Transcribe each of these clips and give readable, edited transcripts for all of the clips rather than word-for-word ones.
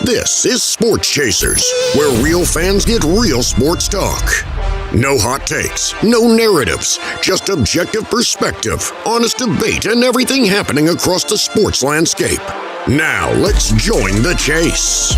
This is Sports Chasers, where real fans get real sports talk. No hot takes, no narratives, just objective perspective, honest debate, and everything happening across the sports landscape. Now, let's join the chase.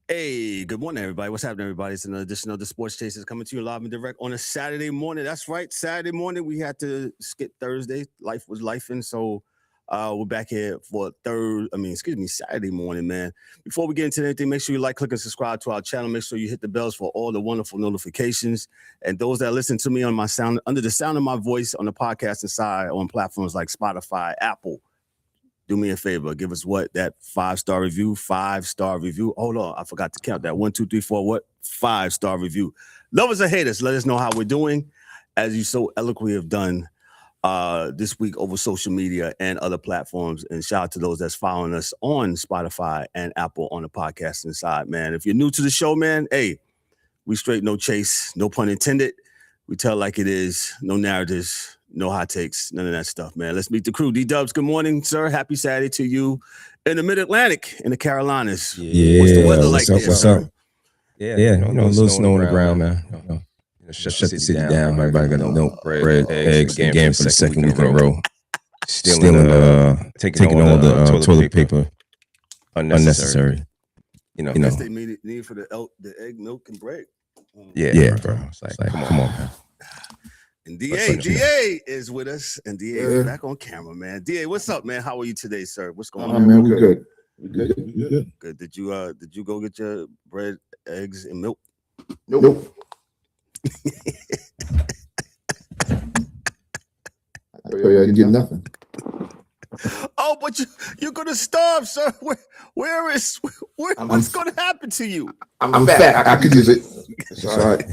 Hey, good morning, everybody. What's happening, everybody? It's another edition of the Sports Chasers coming to you live and direct on a Saturday morning. That's right, Saturday morning. We had to skip Thursday. Life was lifing, so we're back here for Saturday morning, man. Before we get into anything, make sure you like, click, and subscribe to our channel. Make sure you hit the bells for all the wonderful notifications. And those that listen to me on my sound, under the sound of my voice on the podcasting side on platforms like Spotify, Apple, do me a favor. Give us that 5-star review, 5-star review. Hold on. I forgot to count that. 1, 2, 3, 4, 5-star review. Lovers or haters, let us know how we're doing, as you so eloquently have done this week over social media and other platforms. And shout out to those that's following us on Spotify and Apple on the podcasting side, man. If you're new to the show, man, hey, we straight no chase, no pun intended. We tell like it is, no narratives, no hot takes, none of that stuff, man. Let's meet the crew. D-Dubbz, good morning, sir. Happy Saturday to you in the Mid-Atlantic, in the Carolinas. Yeah. What's the weather like there, What's sir? up? Yeah, a little snow on the ground, man. Shut the city down. Everybody got no bread, eggs again for the second week in a row. Stealing, taking all the toilet paper unnecessary. I guess they need for the egg, milk, and bread. Yeah, bro. It's like, come on, man. And DA is with us, and DA is back on camera, man. DA, what's up, man? How are you today, sir? What's going on? Man, we're good. We're good. Good. Did you go get your bread, eggs, and milk? Nope. I tell you, I didn't get nothing. Oh, but you're gonna starve, sir. What's gonna happen to you? I'm fat. I could use it. It's all right.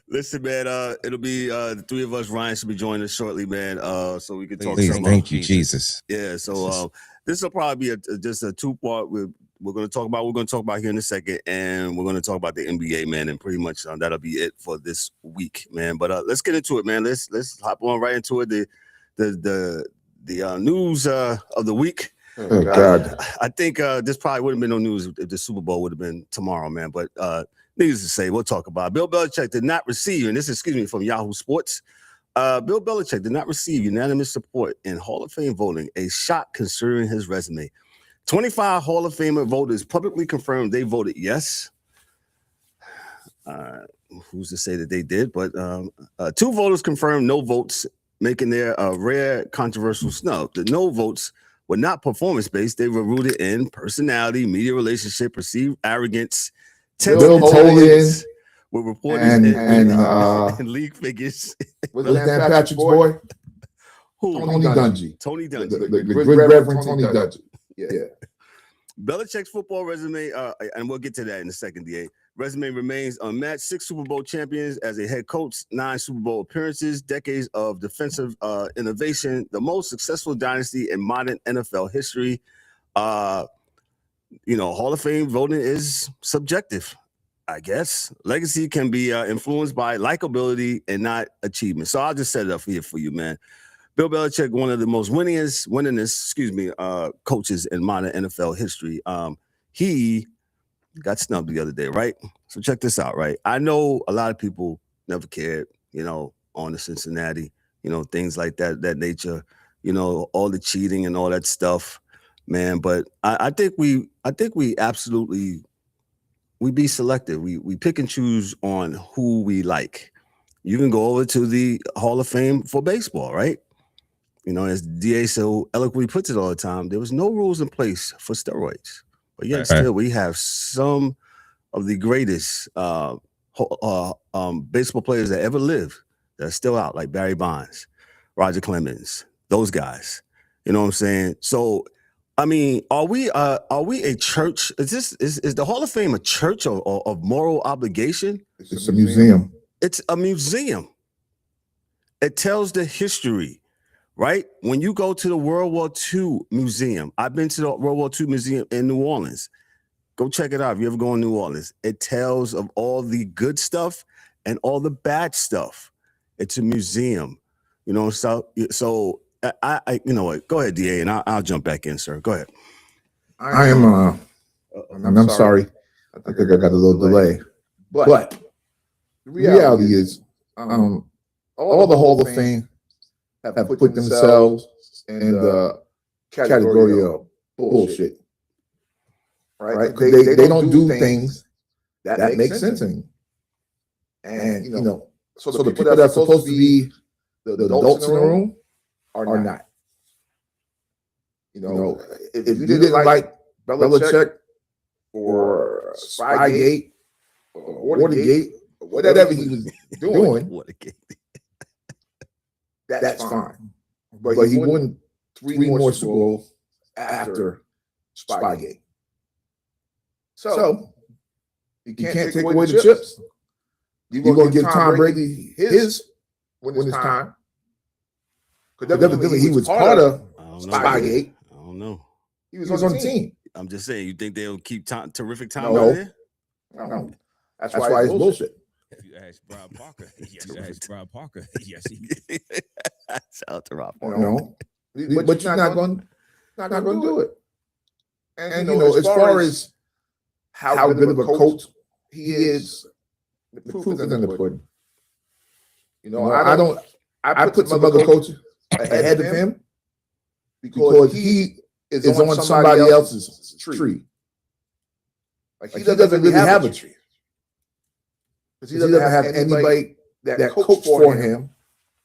Listen, man. It'll be the three of us. Ryan should be joining us shortly, man. So we can talk. Thank you, Jesus. Yeah. So this will probably be just a two-part. We're going to talk about here in a second, and we're going to talk about the NBA, man, and pretty much that'll be it for this week, man. But let's get into it, man. Let's hop on right into it. The news of the week. Oh God. I think this probably wouldn't have been no news if the Super Bowl would have been tomorrow, man. But needless to say, we'll talk about it. Bill Belichick did not receive, and this is, from Yahoo Sports. Bill Belichick did not receive unanimous support in Hall of Fame voting, a shock considering his resume. 25 Hall of Famer voters publicly confirmed they voted yes. Who's to say that they did? But 2 voters confirmed no votes, making their rare controversial snub. The no votes were not performance-based. They were rooted in personality, media relationship, perceived arrogance, tense with reporters and league figures. Was that Patrick's boy? Who? Tony Dungy. Tony Dungy. The great Reverend Tony Dungy. Yeah. Belichick's football resume, and we'll get to that in a second, DA. Resume remains unmatched. 6 Super Bowl champions as a head coach, 9 Super Bowl appearances, decades of defensive innovation, the most successful dynasty in modern NFL history. Hall of Fame voting is subjective, I guess. Legacy can be influenced by likability and not achievement. So I'll just set it up here for you, man. Bill Belichick, one of the most winningest coaches in modern NFL history. He got snubbed the other day, right? So check this out, right? I know a lot of people never cared, on the Cincinnati, things like that nature, all the cheating and all that stuff, man. But I think we absolutely, we be selective. We pick and choose on who we like. You can go over to the Hall of Fame for baseball, right? As DA so eloquently puts it all the time, there was no rules in place for steroids. But yet still we have some of the greatest baseball players that ever lived that are still out, like Barry Bonds, Roger Clemens, those guys. You know what I'm saying? So, I mean, are we a church? Is the Hall of Fame a church of moral obligation? It's a museum. It's a museum. It tells the history. Right? When you go to the World War II Museum, I've been to the World War II Museum in New Orleans. Go check it out if you ever go in New Orleans. It tells of all the good stuff and all the bad stuff. It's a museum, you know. So I you know what? Go ahead, DA, and I'll jump back in, sir. Go ahead. I am I'm sorry. I think I got a little delay. But the reality is, all the Hall of Fame have put themselves in the category of bullshit. Right? They don't do things that make sense anymore. And you know, so the people that are supposed to be the adults in the room are not. You know, if you didn't like Belichick or Spygate or Watergate, or whatever he was doing, that's fine. But he won 3 more Super Bowls after Spygate. So you can't take away the chips. You're going to give Tom Brady his when it's time. Because evidently he was part of Spygate. I don't know. He was on the team. I'm just saying, you think they'll keep terrific Tom No. out there? No. That's why it's bullshit. If you ask Rob Parker, yes, you ask Rob Parker, yes, he Shout out to Rob. No. But you're not going to do it. And you know, as far as how good of a coach he is, the proof is in the pudding. You know, I put some other coaches ahead of him because he is on somebody else's tree. Like he doesn't really have a tree. Because he doesn't have anybody that coached for him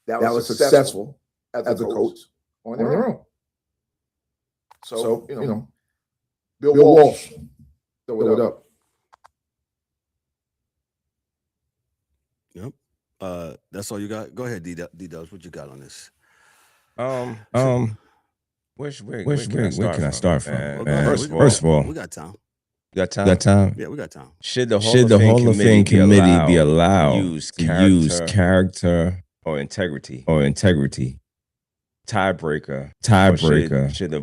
that was successful as a coach on their own. So, you know, Bill Walsh, throw it up. Yep. That's all you got. Go ahead, D-Dubbz. What you got on this? Where can I start from? First of all, we got time. You got time? Yeah, we got time. Should the Hall of Fame committee be allowed to use character or integrity? Tiebreaker. Should the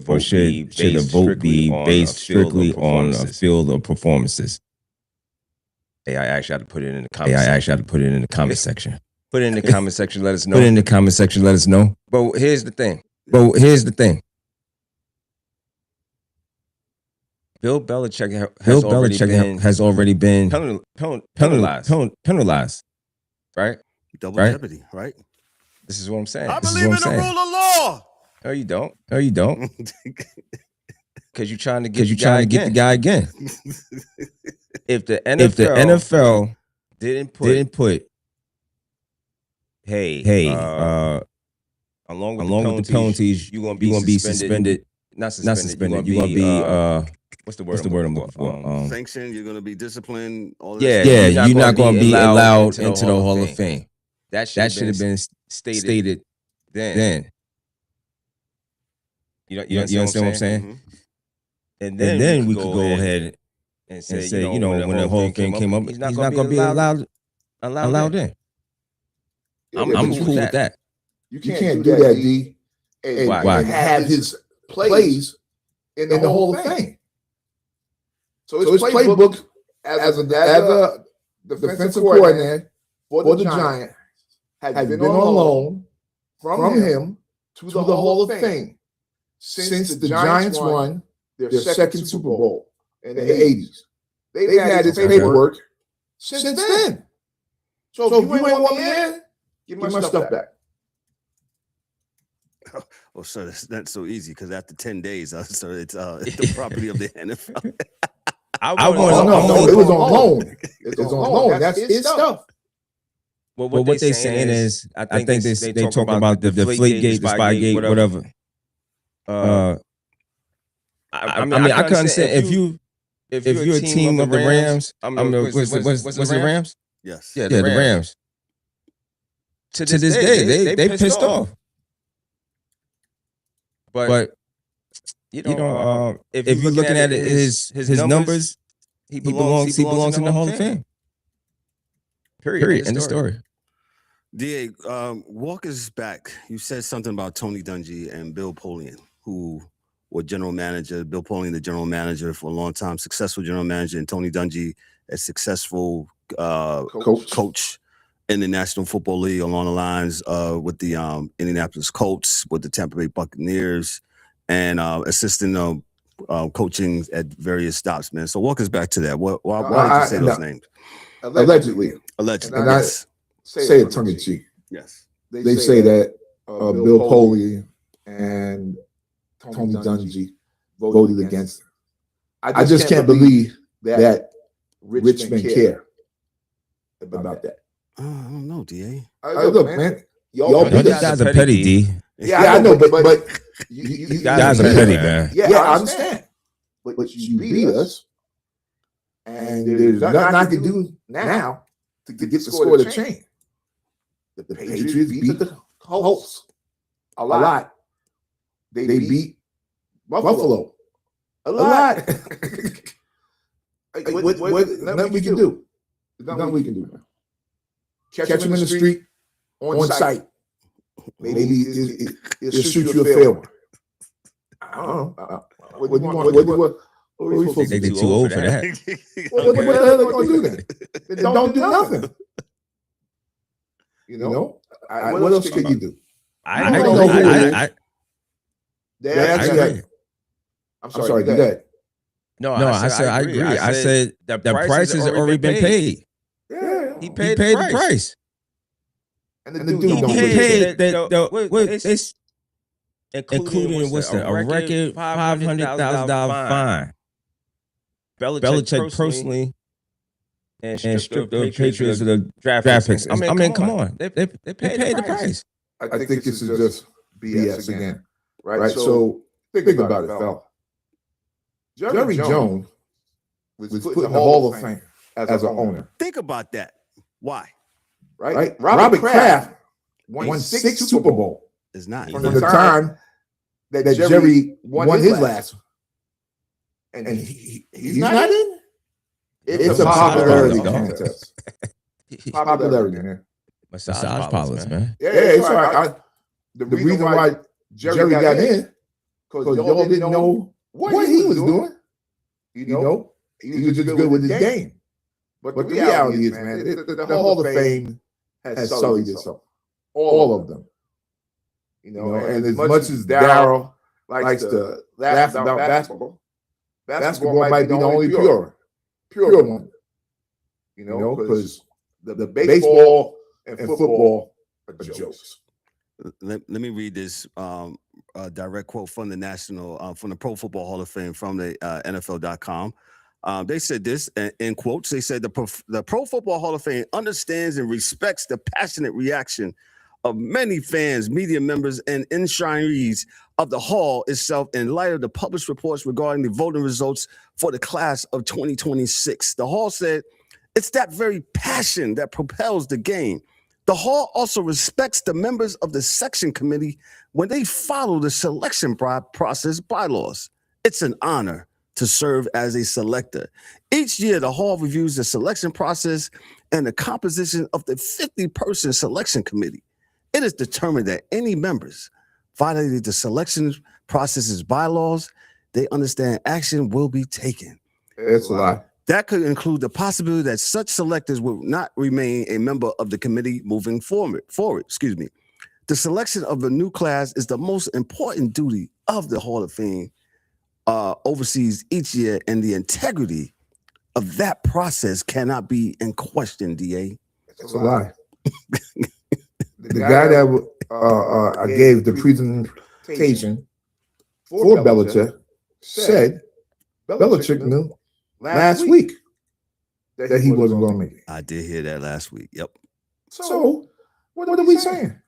vote be based strictly on a field of performances? Hey, I actually had to put it in the comment section. Put it in the comment section. Let us know. But here's the thing. Bill Belichick has already been penalized, right? Double jeopardy, right? This is what I'm saying. I believe in the rule of law. No, you don't. Because you're trying to get the guy again. If the NFL didn't put along with the penalties, you're gonna be suspended. Not suspended. You're gonna be what's the word I'm looking for? Sanctioned. You're gonna be disciplined. All that stuff. You're not gonna be allowed into the Hall of Fame. That should have been stated then. You understand what I'm saying? Mm-hmm. And then we could go ahead and say, you know, when the Hall of Fame came up, he's not gonna be allowed in. I'm cool with that. You can't do that, D. And have his plays in the Hall of Fame. So his playbook as a defensive coordinator for the Giants has been on loan from him to the Hall of Fame since the Giants won their second Super Bowl in the 80s. They've had his paperwork since then. So if you ain't want me in, give my stuff back. Well, sir, that's not so easy because after 10 days, sir, it's the property of the NFL. No, it was on loan. It was on loan. That's his stuff. Well, what they saying is, I think they talk about the Deflategate, the Spygate, whatever. I mean, I couldn't say if you're a team of the Rams. Was it Rams? Yes. Yeah, the Rams. To this day, they pissed off. But you know, if you're looking at it, his numbers, he belongs in the Hall of Fame. Period. End of story. DA, walk us back. You said something about Tony Dungy and Bill Polian, who were general manager. Bill Polian, the general manager for a long time, successful general manager, and Tony Dungy, a successful coach in the National Football League along the lines with the Indianapolis Colts, with the Tampa Bay Buccaneers, and assisting coaching at various stops, man. So walk us back to that. Why did you say those names? Allegedly. And yes. I say it tongue in cheek. Yes. They say that Bill Coley and Tony Dungy voted against him. I just can't believe that rich men care about that. I don't know, DA. Look, man, y'all guys are petty, D. Yeah, I know, but you guys are petty, man. Yeah, I understand. But you beat us, and there's nothing I can do now to get the score to change. The Patriots beat the Colts a lot. They beat Buffalo a lot. Nothing we can do. Nothing we can do. Catch them in the street, on site. Maybe it'll shoot you a fair one. I don't know. What They're too old for that. What the hell are they going to do then? They don't do nothing. You know? What else can you do? I know. I'm sorry, do that. No, I said I agree. I said the price has already been paid. Yeah. He paid the price. And the dude don't paid including what's that? A record $500,000 fine. Belichick personally and stripped the Patriots of the draft picks. I mean, come on. They paid the price. I think this is just BS again. Right? So think about it, fella. Jerry Jones was put in the Hall of Fame as an owner. Think about that. Why? Right? Robert Kraft won 6 Super Bowls. It's not. From the time that Jerry won his last one. And he's not in? It's a popularity contest. Popularity, man. Massage parlors, man. Yeah, it's all right. The reason why Jerry got in, because y'all didn't know what he was doing. You know, he was just good with his game. But the reality is, man, the Hall of Fame has sullied itself. All of them. You know, and as much as Darryl likes to laugh about basketball might be the only pure one. You know, because the baseball and football are jokes. Let me read this direct quote from the from the Pro Football Hall of Fame from the NFL.com. They said this in quotes. They said the Pro Football Hall of Fame understands and respects the passionate reaction of many fans, media members, and enshrinees of the hall itself in light of the published reports regarding the voting results for the class of 2026. The hall said it's that very passion that propels the game. The hall also respects the members of the section committee when they follow the selection process bylaws. It's an honor to serve as a selector. Each year, the hall reviews the selection process and the composition of the 50-person selection committee. It is determined that any members violated the selection process's bylaws, they understand action will be taken. It's a lot. That could include the possibility that such selectors will not remain a member of the committee moving forward. The selection of the new class is the most important duty of the Hall of Fame oversees each year, and the integrity of that process cannot be in question, DA. It's a lie. The guy that I gave the presentation for Belichick said Belichick knew last week that he wasn't going to make it. I did hear that last week. Yep. So what are we saying?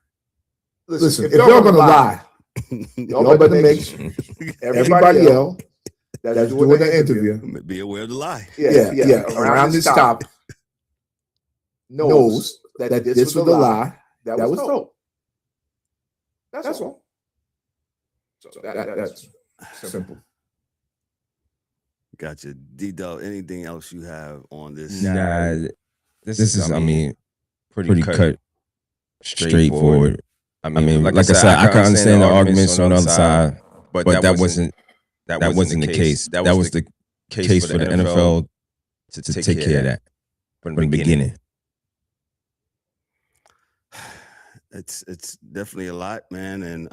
Listen, if y'all going to lie, y'all better make sure everybody else that's doing the interview be aware of the lie. Yeah. Around this topic knows that this was the lie that was told. That's all. So that's simple. Gotcha. D-Dubbz, anything else you have on this? Nah, this is, I mean, pretty cut, straightforward. I mean, like I said, I can understand the arguments on the other side, but that wasn't the case. That was the case for the NFL to take care of that from the beginning. It's definitely a lot, man. And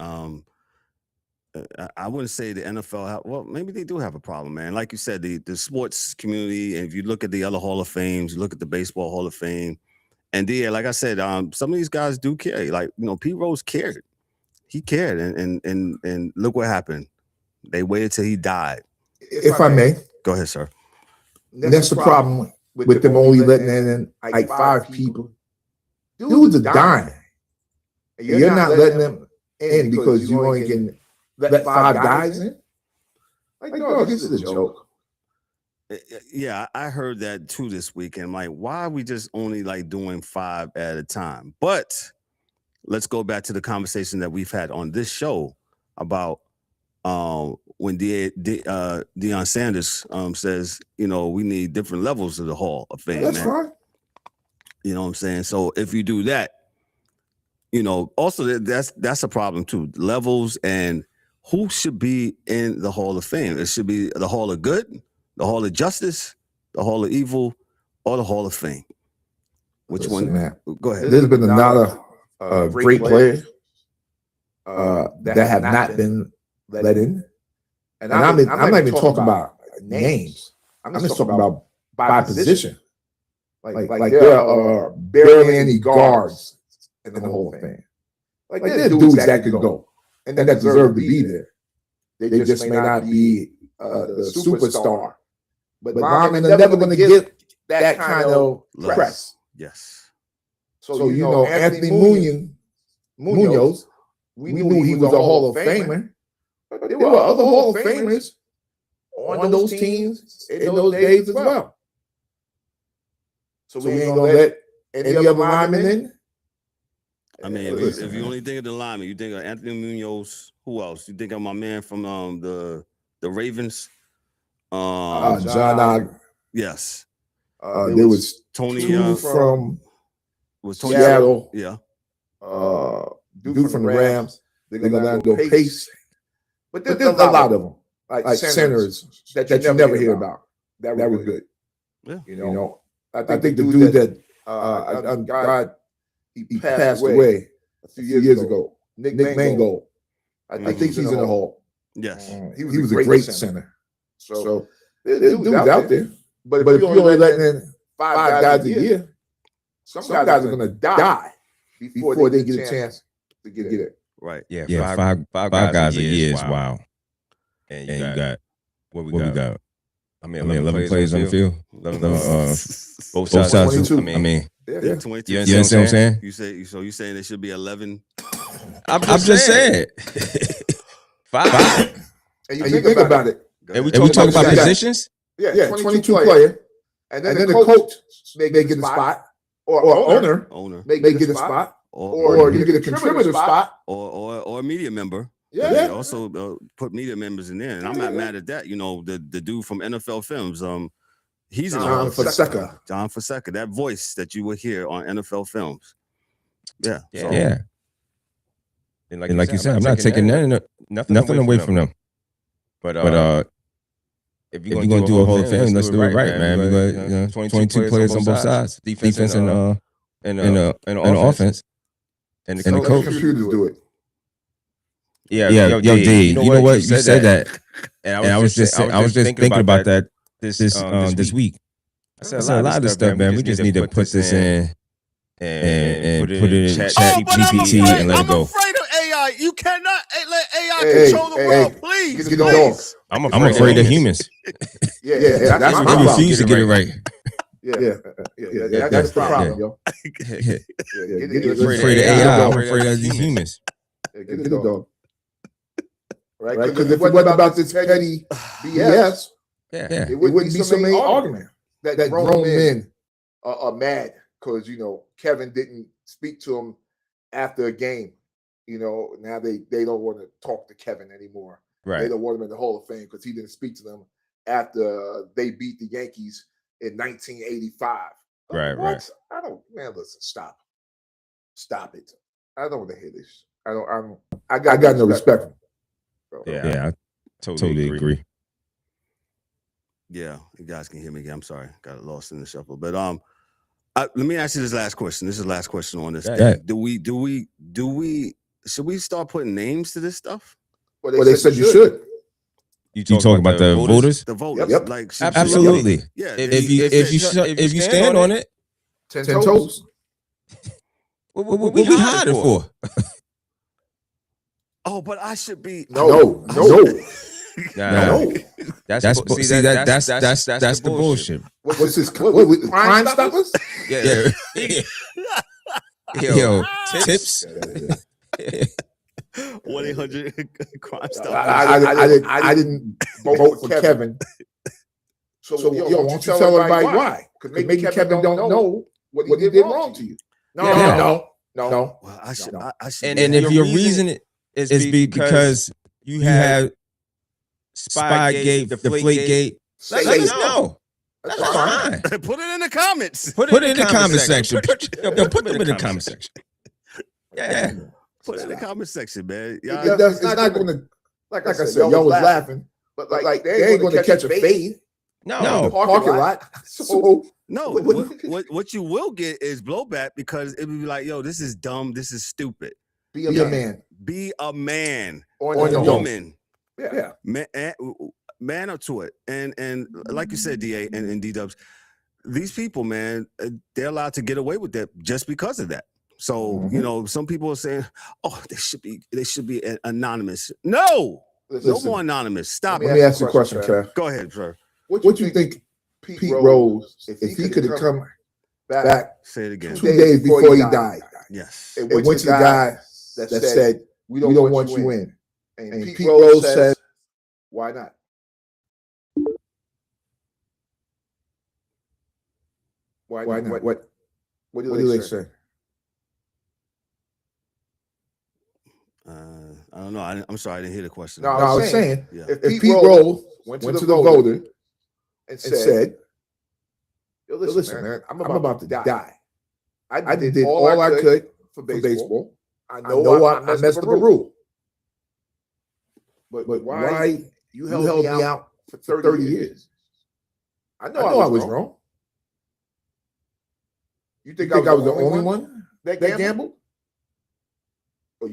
I wouldn't say the NFL. Well, maybe they do have a problem, man. Like you said, the sports community, and if you look at the other Hall of Fames, you look at the Baseball Hall of Fame, and like I said, some of these guys do care. Like, Pete Rose cared. He cared, and look what happened. They waited till he died. If I may, go ahead, sir. That's the problem with them only letting in like 5 people. Dudes are dying. You're not letting them in because you only can let 5 guys in. Like, no, this is a joke. Yeah, I heard that too this weekend. Like, why are we just only like doing 5 at a time? But let's go back to the conversation that we've had on this show about when Deion Sanders says, we need different levels of the Hall of Fame. That's man. right. You know what I'm saying? So if you do that, also that's a problem too. Levels and who should be in the Hall of Fame. It should be the Hall of Good, the Hall of Justice, the Hall of Evil, or the Hall of Fame. Which one? Man. Go ahead. There's been a lot of great players that have not been let in. And I'm not even talking about names. I'm just talking about by position. Like there are barely any guards in the Hall of Fame. Like there's dudes that could go and that deserve to be there. They just may not be the superstar. But Lyman are never going to get that kind of press. Yes. So Anthony Munoz, we knew he was a Hall of Famer. But there were other Hall of Famers on those teams in those days as well. So we ain't gonna let any other linemen in. I mean, if you only think of the linemen, you think of Anthony Munoz. Who else? You think of my man from the Ravens? John. Yes. There was Tony from Tony Seattle. Yeah. Dude from the Rams. They're gonna go Pace. But there's a lot of them, like centers that you never hear about. That were good. Yeah. I think the dude that God he passed away a few years ago, Nick Mangold. I think he's in the Hall. Yes. He was a great center. So there's dudes out there. But if you're only letting in 5 guys a year, some guys are going to die before they get a chance to get it. Right. Yeah. Five guys a year is wild. And you got what we got. I mean, 11 players on the field. Both sides. 22. I mean, yeah, 22. You understand what I'm saying? You saying there should be 11? I'm just saying. 5. And you think about it. And we talk about positions? Yeah, 22 player. And then the coach may get a spot, or owner may get a spot, or you get a contributor spot, or a media member. Yeah. They also put media members in there, and I'm not mad at that. The dude from NFL Films, he's in John Fonseca. John Fonseca, that voice that you would hear on NFL Films. Yeah. Yeah. And like you said, I'm not taking nothing away from them. But if you're gonna do a Hall of Fame, let's do it right, man. We got 22 players on both sides, defense and offense, and the coach. Computers do it. Yo, D. You know what? You said that, and I was just thinking about that this week. I said a lot of this stuff, man. We just need to put this in and put it in Chat GPT and let it go. I'm afraid of AI. You cannot let AI control the world, please. Please. I'm afraid of humans. Yeah. That's I refuse to get it right. Yeah. That's the problem, yo. I'm afraid of AI. I'm afraid of these humans. Get it dog. Right? Because if it wasn't about this petty BS, it wouldn't be so many arguments that grown men are mad because, Kevin didn't speak to him after a game. Now they don't want to talk to Kevin anymore. Right. They don't want him in the Hall of Fame because he didn't speak to them after they beat the Yankees in 1985. Right. Listen, stop it. I don't want to hear this. I got no respect for him. Yeah, I totally agree. Yeah, you guys can hear me again. I'm sorry, got lost in the shuffle. But let me ask you this last question. This is the last question on this. Yeah. Do we should we start putting names to this stuff? Well, they said you should. You talking about the voters? The voters. Yep. Like Absolutely. Yeah. If you stand on it, 10 toes. what we hiding for? Oh, but I should be. No. No. That's the bullshit. What's this? What, Crime Stoppers? Yeah. Yo, tips. 1-800 Crime Stop. I didn't vote for Kevin. So why don't you tell everybody why? Because maybe Kevin don't know what he did wrong to you. No. Well, I should. And if your reason is because you have Spygate, Deflategate, let us know. That's fine. Put it in the comments. Put it in the comment section. Put them in the comment section. Yeah. Put it in the comment section, man. It's not going to, like I said, y'all was laughing, but like they ain't going to catch a fade. No. Parking lot. So no, what you will get is blowback because it would be like, yo, this is dumb. This is stupid. Be a man. Be a man Or a woman. Yeah. Man up to it. And like you said, DA and D-Dubbz, these people, man, they're allowed to get away with that just because of that. So, you know, some people are saying, oh, they should be anonymous. No more anonymous. Stop it. Let me ask you a question, Kev. Go ahead, sir. What do you think Pete Rose, if he could have come back say it again 2 days before he died? Yes. It went to the guy that said, we don't want you in. And Pete Rose said, why not? Why not? What do they say? I don't know. I'm sorry, I didn't hear the question. No, I was saying, if Pete Rose went to the voter and said, yo, listen, man, I'm about to die. I did all I could for baseball. I know I messed up a rule. But why you held me out for 30 years? I know I was wrong. You think I was the only one that gambled? Or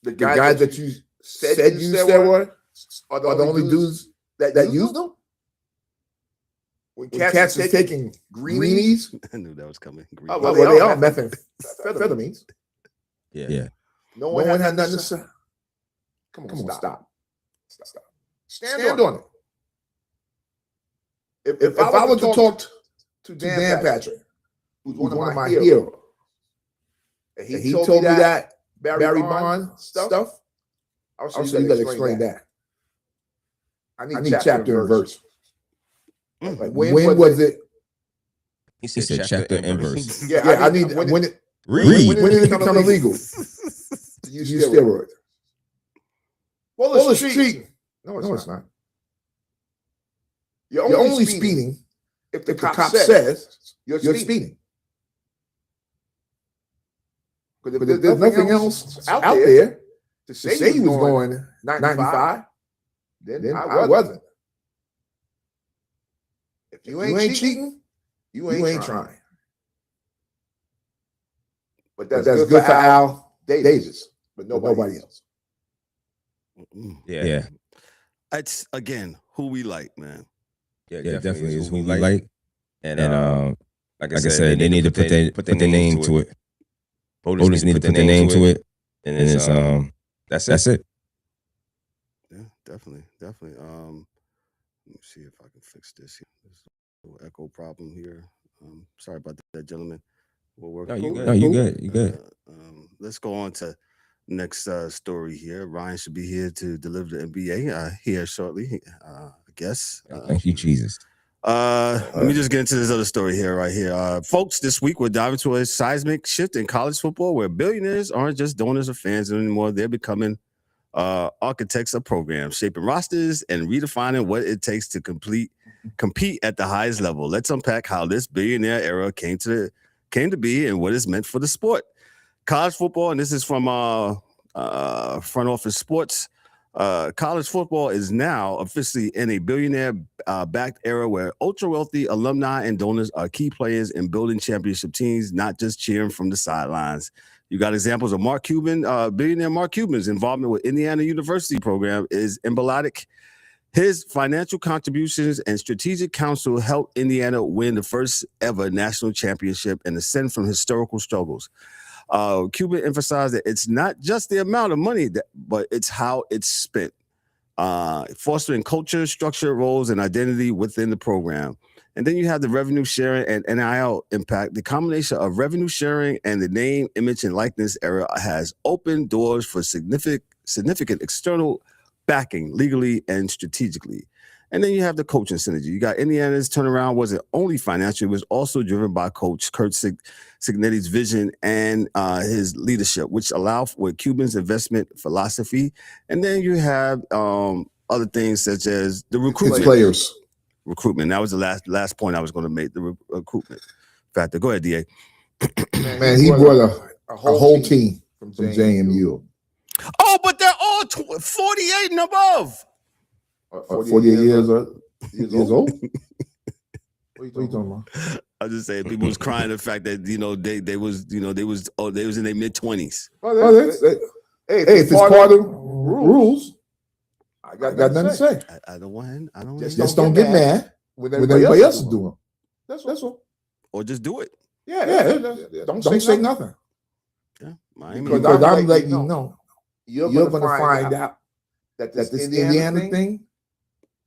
the guys that you said were are the only dudes that used them? When cats is taking greenies, I knew that was coming. well, they are methamphetamines. Yeah. No one had nothing to say. Come on, stop. Stand on it. If I were to talk to Dan Patrick, who's one of my heroes, and he told me that Barry Bonds stuff, I would say you got to explain that. I need chapter and verse. Like when was it? He said chapter and verse. Yeah, I need when it read. When did it become illegal to use steroids? Well, it's cheating. No, it's not. You're only speeding if the cop says you're speeding. Because if there's nothing else out there to say he was going 95, then I wasn't. If you ain't cheating, you ain't trying. But that's good for Al Davis, but nobody else. Yeah. It's again who we like, man. Yeah, definitely is who we like. And like I said, they need to put their name to it. Voters need to put their name to it. And it's that's it. Yeah, definitely. Let me see if I can fix this. There's a little echo problem here. Sorry about that, gentlemen. We'll work. No, you good. Let's go on to next story here. Ryan should be here to deliver the NBA here shortly. I guess. Thank you, Jesus. Let me just get into this other story here, right here. Folks, this week we're diving into a seismic shift in college football where billionaires aren't just donors or fans anymore. They're becoming architects of programs, shaping rosters and redefining what it takes to compete at the highest level. Let's unpack how this billionaire era came to be and what it's meant for the sport. College football, and this is from Front Office Sports. College football is now officially in a billionaire-backed era where ultra-wealthy alumni and donors are key players in building championship teams, not just cheering from the sidelines. You got examples of Mark Cuban, billionaire Mark Cuban's involvement with Indiana University program is emblematic. His financial contributions and strategic counsel helped Indiana win the first ever national championship and ascend from historical struggles. Cuban emphasized that it's not just the amount of money, but it's how it's spent, fostering culture, structure, roles, and identity within the program. And then you have the revenue sharing and NIL impact. The combination of revenue sharing and the name, image, and likeness era has opened doors for significant external backing legally and strategically. And then you have the coaching synergy. You got Indiana's turnaround wasn't only financial, it was also driven by Coach Kurt Cignetti's vision and his leadership, which allowed for Cuban's investment philosophy. And then you have other things such as the recruitment. Players. Recruitment. That was the last point I was going to make, the recruitment factor. Go ahead, DA. Man, he brought a whole team from JMU. Oh, but they're all 48 and above. 48 years old? What are you talking about? I was just saying, people was crying the fact that they was in their mid-20s. Hey, if it's part of rules, I got nothing to say. I don't Just don't get mad when everybody else is doing. That's all. Or just do it. Yeah. Don't say nothing. Yeah, because I'm letting you know you're going to find out that this Indiana thing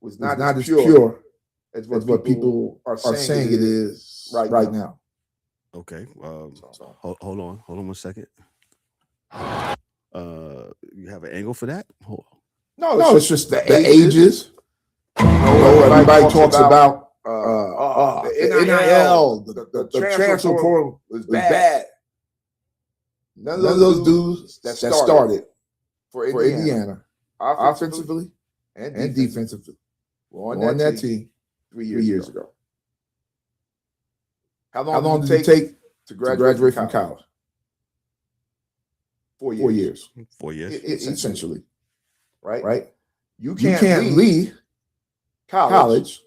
was not as pure as what people are saying it is right now. Okay. Hold on 1 second. You have an angle for that? Hold on. No, it's just the ages. Everybody talks about the NIL, the transfer portal was bad. None of those dudes that started for Indiana, offensively and defensively, were on that team 3 years ago. How long did it take to graduate from college? 4 years. 4 years. Essentially. Right? You can't leave college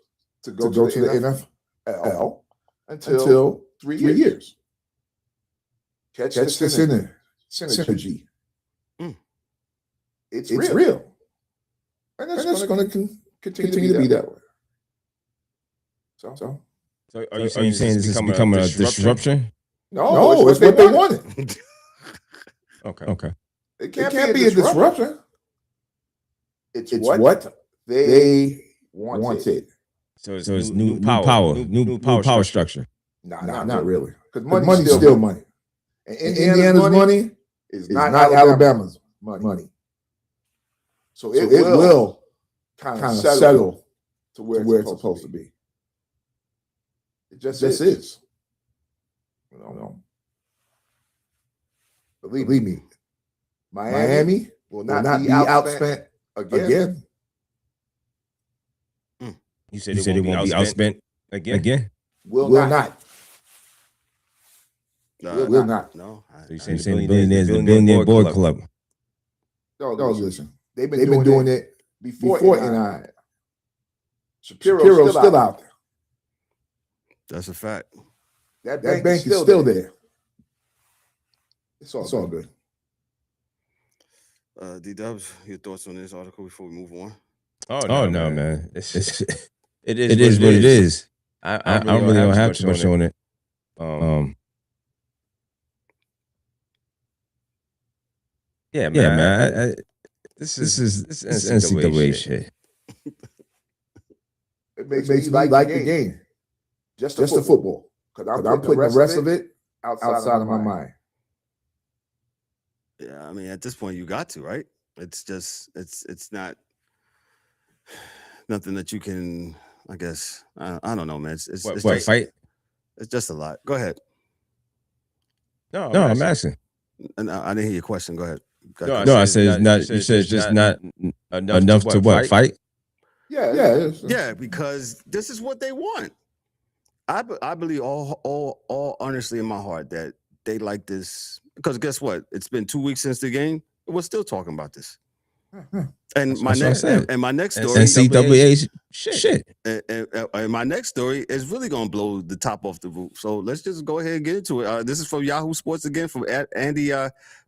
to go to the NFL until 3 years. Catch the synergy. It's real. And it's going to continue to be that way. So are you saying this is becoming a disruption? No, it's what they wanted. Okay. It can't be a disruption. It's what they wanted. So it's new power structure. Nah, not really. Because money's still money. And Indiana's money is not Alabama's money. So it will kind of settle to where it's supposed to be. It just is. Believe me, Miami will not be outspent again. You said it won't be outspent again? Will not. Will not. No. So you're saying the Billionaires, the Billionaire Board Club. No, listen. They've been doing it before NI. Shapiro's still out there. That's a fact. That bank is still there. It's all good. D-Dubbz, your thoughts on this article before we move on? Oh no, man. It is what it is. I really don't have too much on it. Yeah, man. This is NCAA shit. It makes me like the game. Just the football. Because I'm putting the rest of it outside of my mind. Yeah, I mean, at this point, you got to, right? It's just, it's not nothing that you can, I guess, I don't know, man. It's just, fight? It's just a lot. Go ahead. No, I'm asking. And I didn't hear your question. Go ahead. No, I said it's not. You said it's just not enough to what? Fight? Yeah. Because this is what they want. I believe all honestly in my heart that they like this because guess what? It's been 2 weeks since the game. We're still talking about this. And my next story, NCAA shit. And my next story is really gonna blow the top off the roof. So let's just go ahead and get into it. This is from Yahoo Sports again, from Andy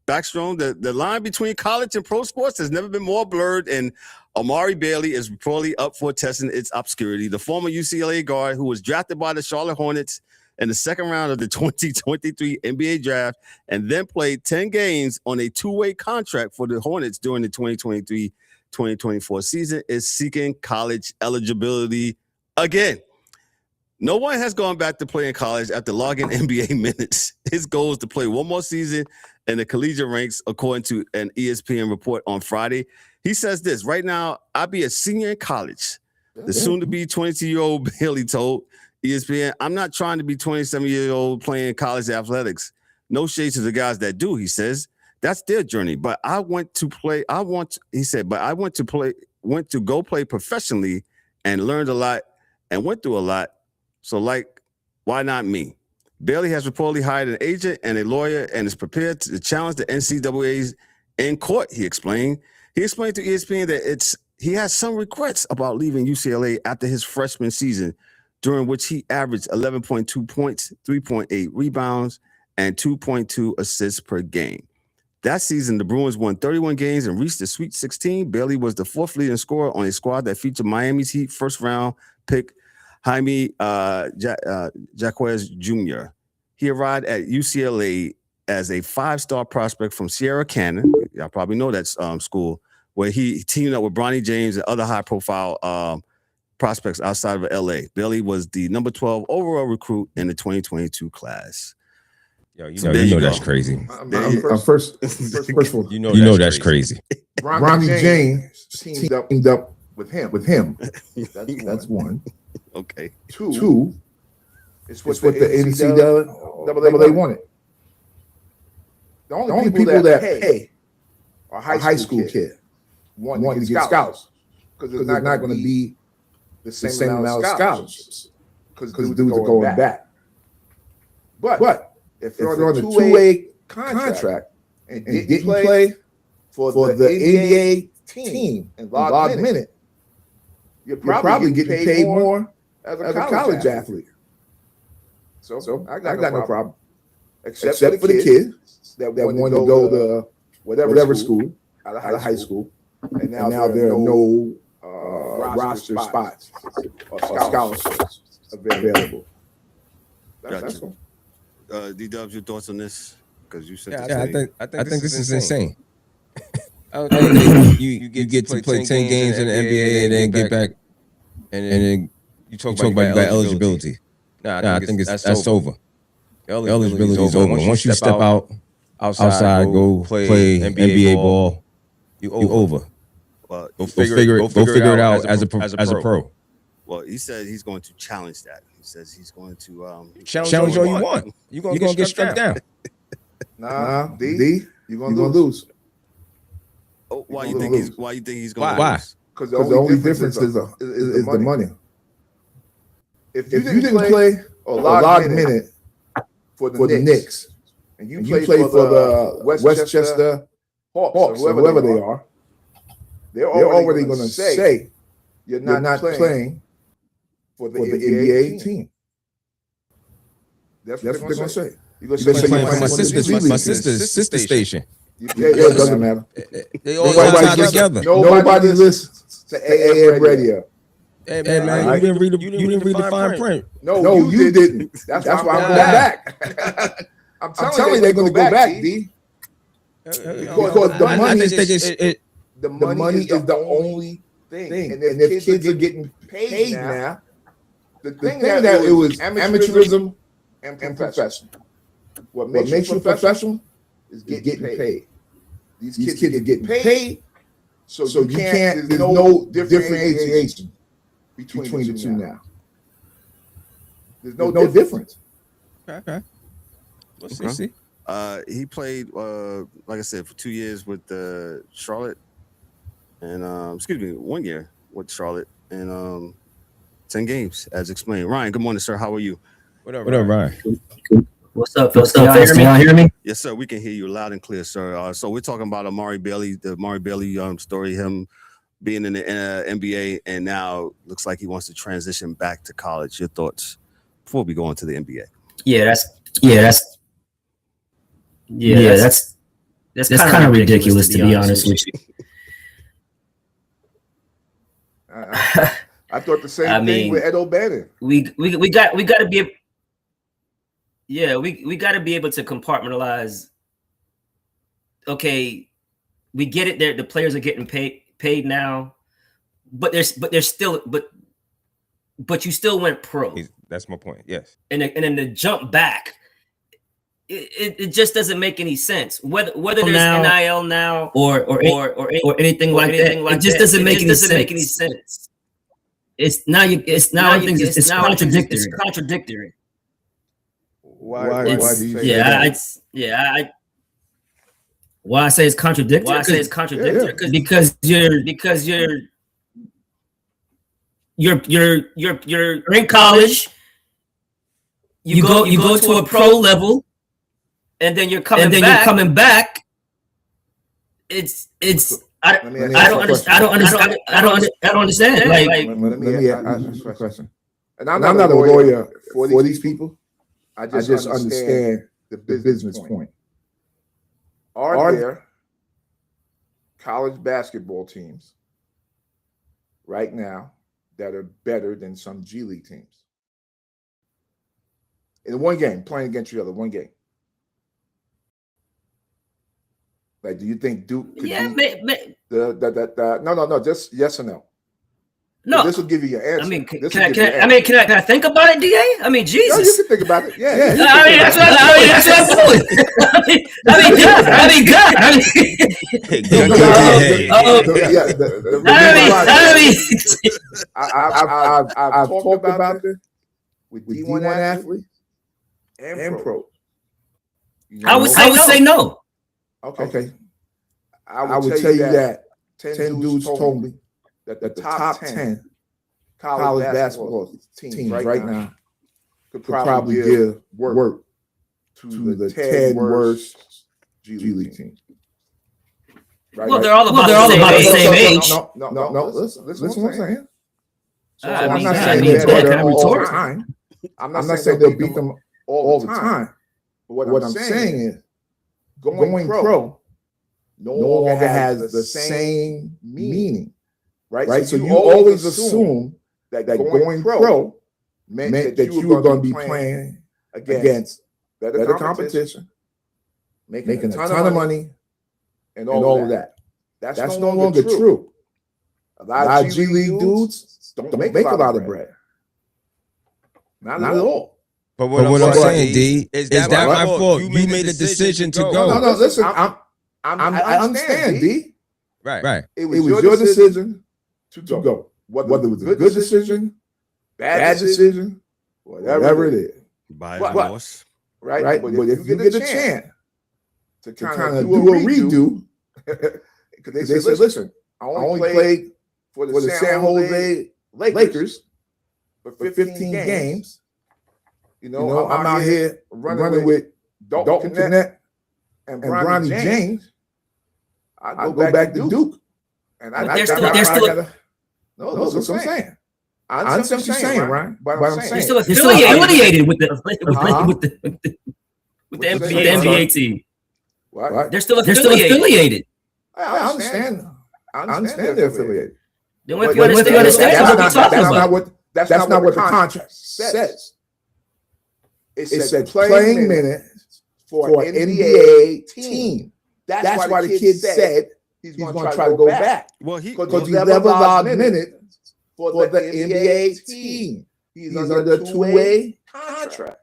Backstrom. The line between college and pro sports has never been more blurred, and Amari Bailey is reportedly up for testing its obscurity. The former UCLA guard, who was drafted by the Charlotte Hornets in the second round of the 2023 NBA draft, and then played 10 games on a two-way contract for the Hornets during the 2023-2024 season, is seeking college eligibility again. No one has gone back to playing college after logging NBA minutes. His goal is to play one more season in the collegiate ranks, according to an ESPN report on Friday. He says this: right now, I'll be a senior in college. The soon-to-be 22-year-old Bailey told ESPN, I'm not trying to be 27-year-old playing college athletics. No shade to the guys that do, he says. That's their journey. But I went to go play professionally and learned a lot and went through a lot. So, like, why not me? Bailey has reportedly hired an agent and a lawyer and is prepared to challenge the NCAA's in court, he explained. He explained to ESPN that he has some regrets about leaving UCLA after his freshman season, during which he averaged 11.2 points, 3.8 rebounds, and 2.2 assists per game. That season, the Bruins won 31 games and reached the Sweet 16. Bailey was the fourth leading scorer on a squad that featured Miami's Heat first-round pick Jaime Jaquez Jr. He arrived at UCLA as a five-star prospect from Sierra Canyon. Y'all probably know that school, where he teamed up with Bronny James and other high-profile prospects outside of LA. Bailey was the number 12 overall recruit in the 2022 class. Yo, you know that's crazy. First of all, you know that's crazy. Bronny James teamed up with him. That's one. Okay. Two. It's what the NCAA wanted. The only people that pay are high school kids wanting to get scouts, because there's not going to be the same amount of scouts because dudes are going back. But if you're on a two-way contract and didn't play for the NBA team and log minute, you're probably getting paid more as a college athlete. So I got no problem. Except for the kids that want to go to whatever school out of high school, and now there are no roster spots or scholarships available. That's all. D-Dubbz, your thoughts on this? Because you said, I think this is insane. You get to play 10 games in the NBA and then get back, and then you talk about eligibility. I think that's over. Eligibility is over. Once you step outside, go play NBA ball, you over. Well, go figure it out as a pro. Well, he said he's going to challenge that. He says he's going to challenge all you want. You're gonna get struck down. Nah, D, you're gonna lose. Oh, why you think he's going to lose? Because the only difference is the money. If you didn't play a log minute for the Knicks, and you play for the Westchester Hawks or whoever they are, they're already going to say you're not playing for the NBA team. That's what they're going to say. You're going to say playing for my sister station. It doesn't matter. They all tied together. Nobody listens to AM radio. Hey man, you didn't read the fine print. No, you didn't. That's why I'm going back. I'm telling you, they're going to go back, D. Because the money is the only thing. And if kids are getting paid now, the thing that it was amateurism and professional. What makes you professional is getting paid. These kids are getting paid, so you can't. There's no differentiation between the two now. There's no difference. Okay. Let's see. He played, like I said, for 2 years with Charlotte, and 1 year with Charlotte, and 10 games, as explained. Ryan, good morning, sir. How are you? What up, Ryan? What's up, folks? Can y'all hear me? Yes, sir. We can hear you loud and clear, sir. So we're talking about the Amari Bailey story, him being in the NBA, and now looks like he wants to transition back to college. Your thoughts before we go into the NBA? That's kind of ridiculous, to be honest with you. I thought the same thing with Ed O'Bannon. We got to be. Yeah, we got to be able to compartmentalize. Okay, we get it. There, the players are getting paid now, but you still went pro. That's my point. Yes, and then the jump back, it just doesn't make any sense. Whether there's NIL now or anything like that, it just doesn't make any sense. It's contradictory. Why do you say that? Why I say it's contradictory? Because you're in college. You go to a pro level, and then you're coming back. I don't understand. Let me ask you a question. And I'm not a lawyer for these people. I just understand the business point. Are there college basketball teams right now that are better than some G League teams? In one game, playing against each other, one game. Like, do you think Duke could beat No, just yes or no? No, this will give you your answer. I mean, can I think about it, DA? I mean, Jesus. No, you can think about it. Yeah. That's what I'm doing. I've talked about this with D1 athletes and pros. I would say no. Okay. I would tell you that 10 dudes told me that the top 10 college basketball teams right now could probably give work to the 10 worst G League teams. Well, they're all about the same age. No. Listen what I'm saying. So I'm not saying they're better all the time. I'm not saying they'll beat them all the time. But what I'm saying is going pro no longer has the same meaning. Right? So you always assume that going pro meant that you were going to be playing against better competition, making a ton of money, and all of that. That's no longer true. A lot of G League dudes don't make a lot of bread. Not at all. But what I'm saying, D, is that my fault? You made a decision to go. No, listen, I understand, D. Right. It was your decision to go. Whether it was a good decision, bad decision, whatever it is. By divorce. Right? But if you get a chance to kind of do a redo, because they said, listen, I only played for the San Jose Lakers for 15 games. I'm out here running with Dalton Knecht and Bronny James. I go back to Duke. And that's what I'm saying. I understand what you're saying, Ryan. But I'm saying you're still affiliated with the NBA team. What? They're still affiliated. I understand. I understand they're affiliated. Then if you understand that's not what the contract says. It said playing minutes for an NBA team. That's why the kid said he's going to try to go back. Well, because he never allowed minutes for the NBA team. He's under a two-way contract.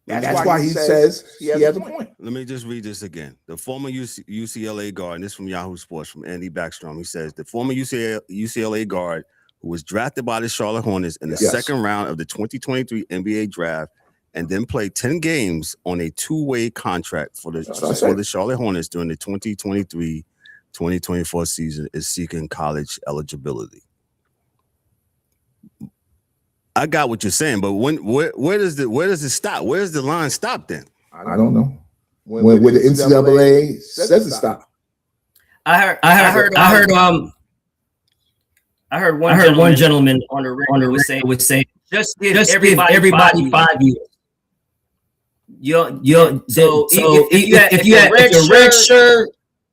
That's why he says he has a point. Let me just read this again. The former UCLA guard, and this is from Yahoo Sports, from Andy Backstrom. He says, the former UCLA guard who was drafted by the Charlotte Hornets in the second round of the 2023 NBA draft and then played 10 games on a two-way contract for the Charlotte Hornets during the 2023-2024 season is seeking college eligibility. I got what you're saying, but where does it stop? Where's the line stop then? I don't know. When the NCAA says to stop. I heard one gentleman on the radio was saying just give everybody 5 years. So if you had a red shirt,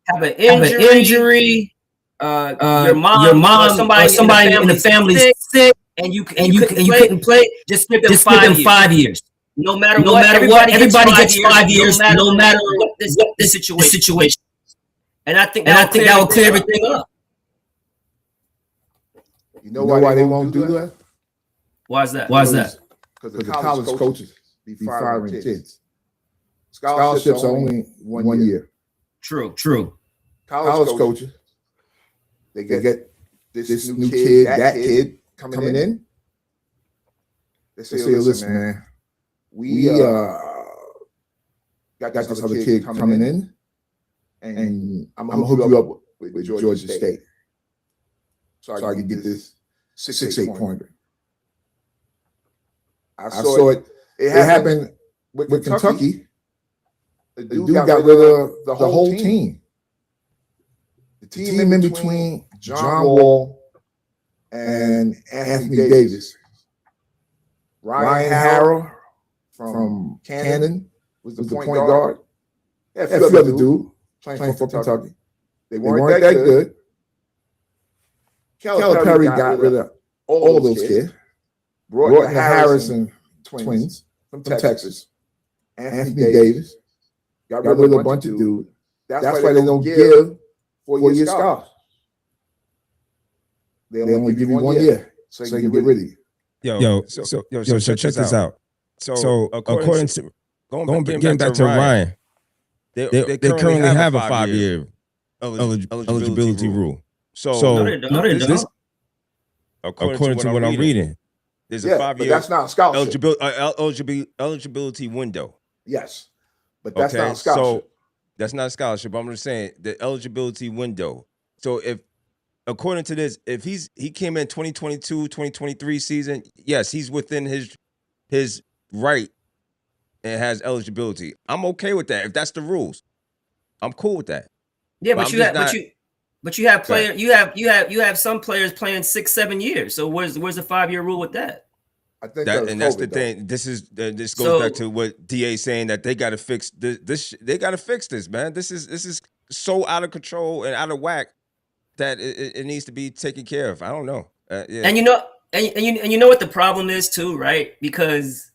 have an injury, your mom or somebody in the family sick, and you couldn't play, just give them 5 years. No matter what, everybody gets 5 years, no matter what the situation. And I think that will clear everything up. You know why they won't do that? Why is that? Because the college coaches be firing kids. Scholarships are only 1 year. True. College coaches, they get this new kid, that kid coming in. They say, listen, man, we got this other kid coming in, and I'm gonna hook you up with Georgia State, so I can get this 6'8" pointer. I saw it. It happened with Kentucky. The dude got rid of the whole team. The team in between John Wall and Anthony Davis. Ryan Harrow from Cannon was the point guard. A few other dudes playing for Kentucky. They weren't that good. Calipari got rid of all those kids. Brought the Harrison twins from Texas. Anthony Davis. Got rid of a bunch of dudes. That's why they don't give 4-year scholars. They only give you 1 year, so you can get rid of you. So check this out. So according to getting back to Ryan, they currently have a 5-year eligibility rule. So this, according to what I'm reading, there's a 5-year that's not a scholarship. eligibility window. Yes, but that's not a scholarship. So that's not a scholarship. I'm just saying the eligibility window. So if, according to this, if he came in 2022, 2023 season, yes, he's within his right and has eligibility. I'm okay with that. If that's the rules, I'm cool with that. Yeah, but you have players. You have some players playing 6-7 years. So where's the 5-year rule with that? I think that's the thing. This goes back to what DA saying that they got to fix this. They got to fix this, man. This is so out of control and out of whack that it needs to be taken care of. I don't know. Yeah. And you know what the problem is too, right? Because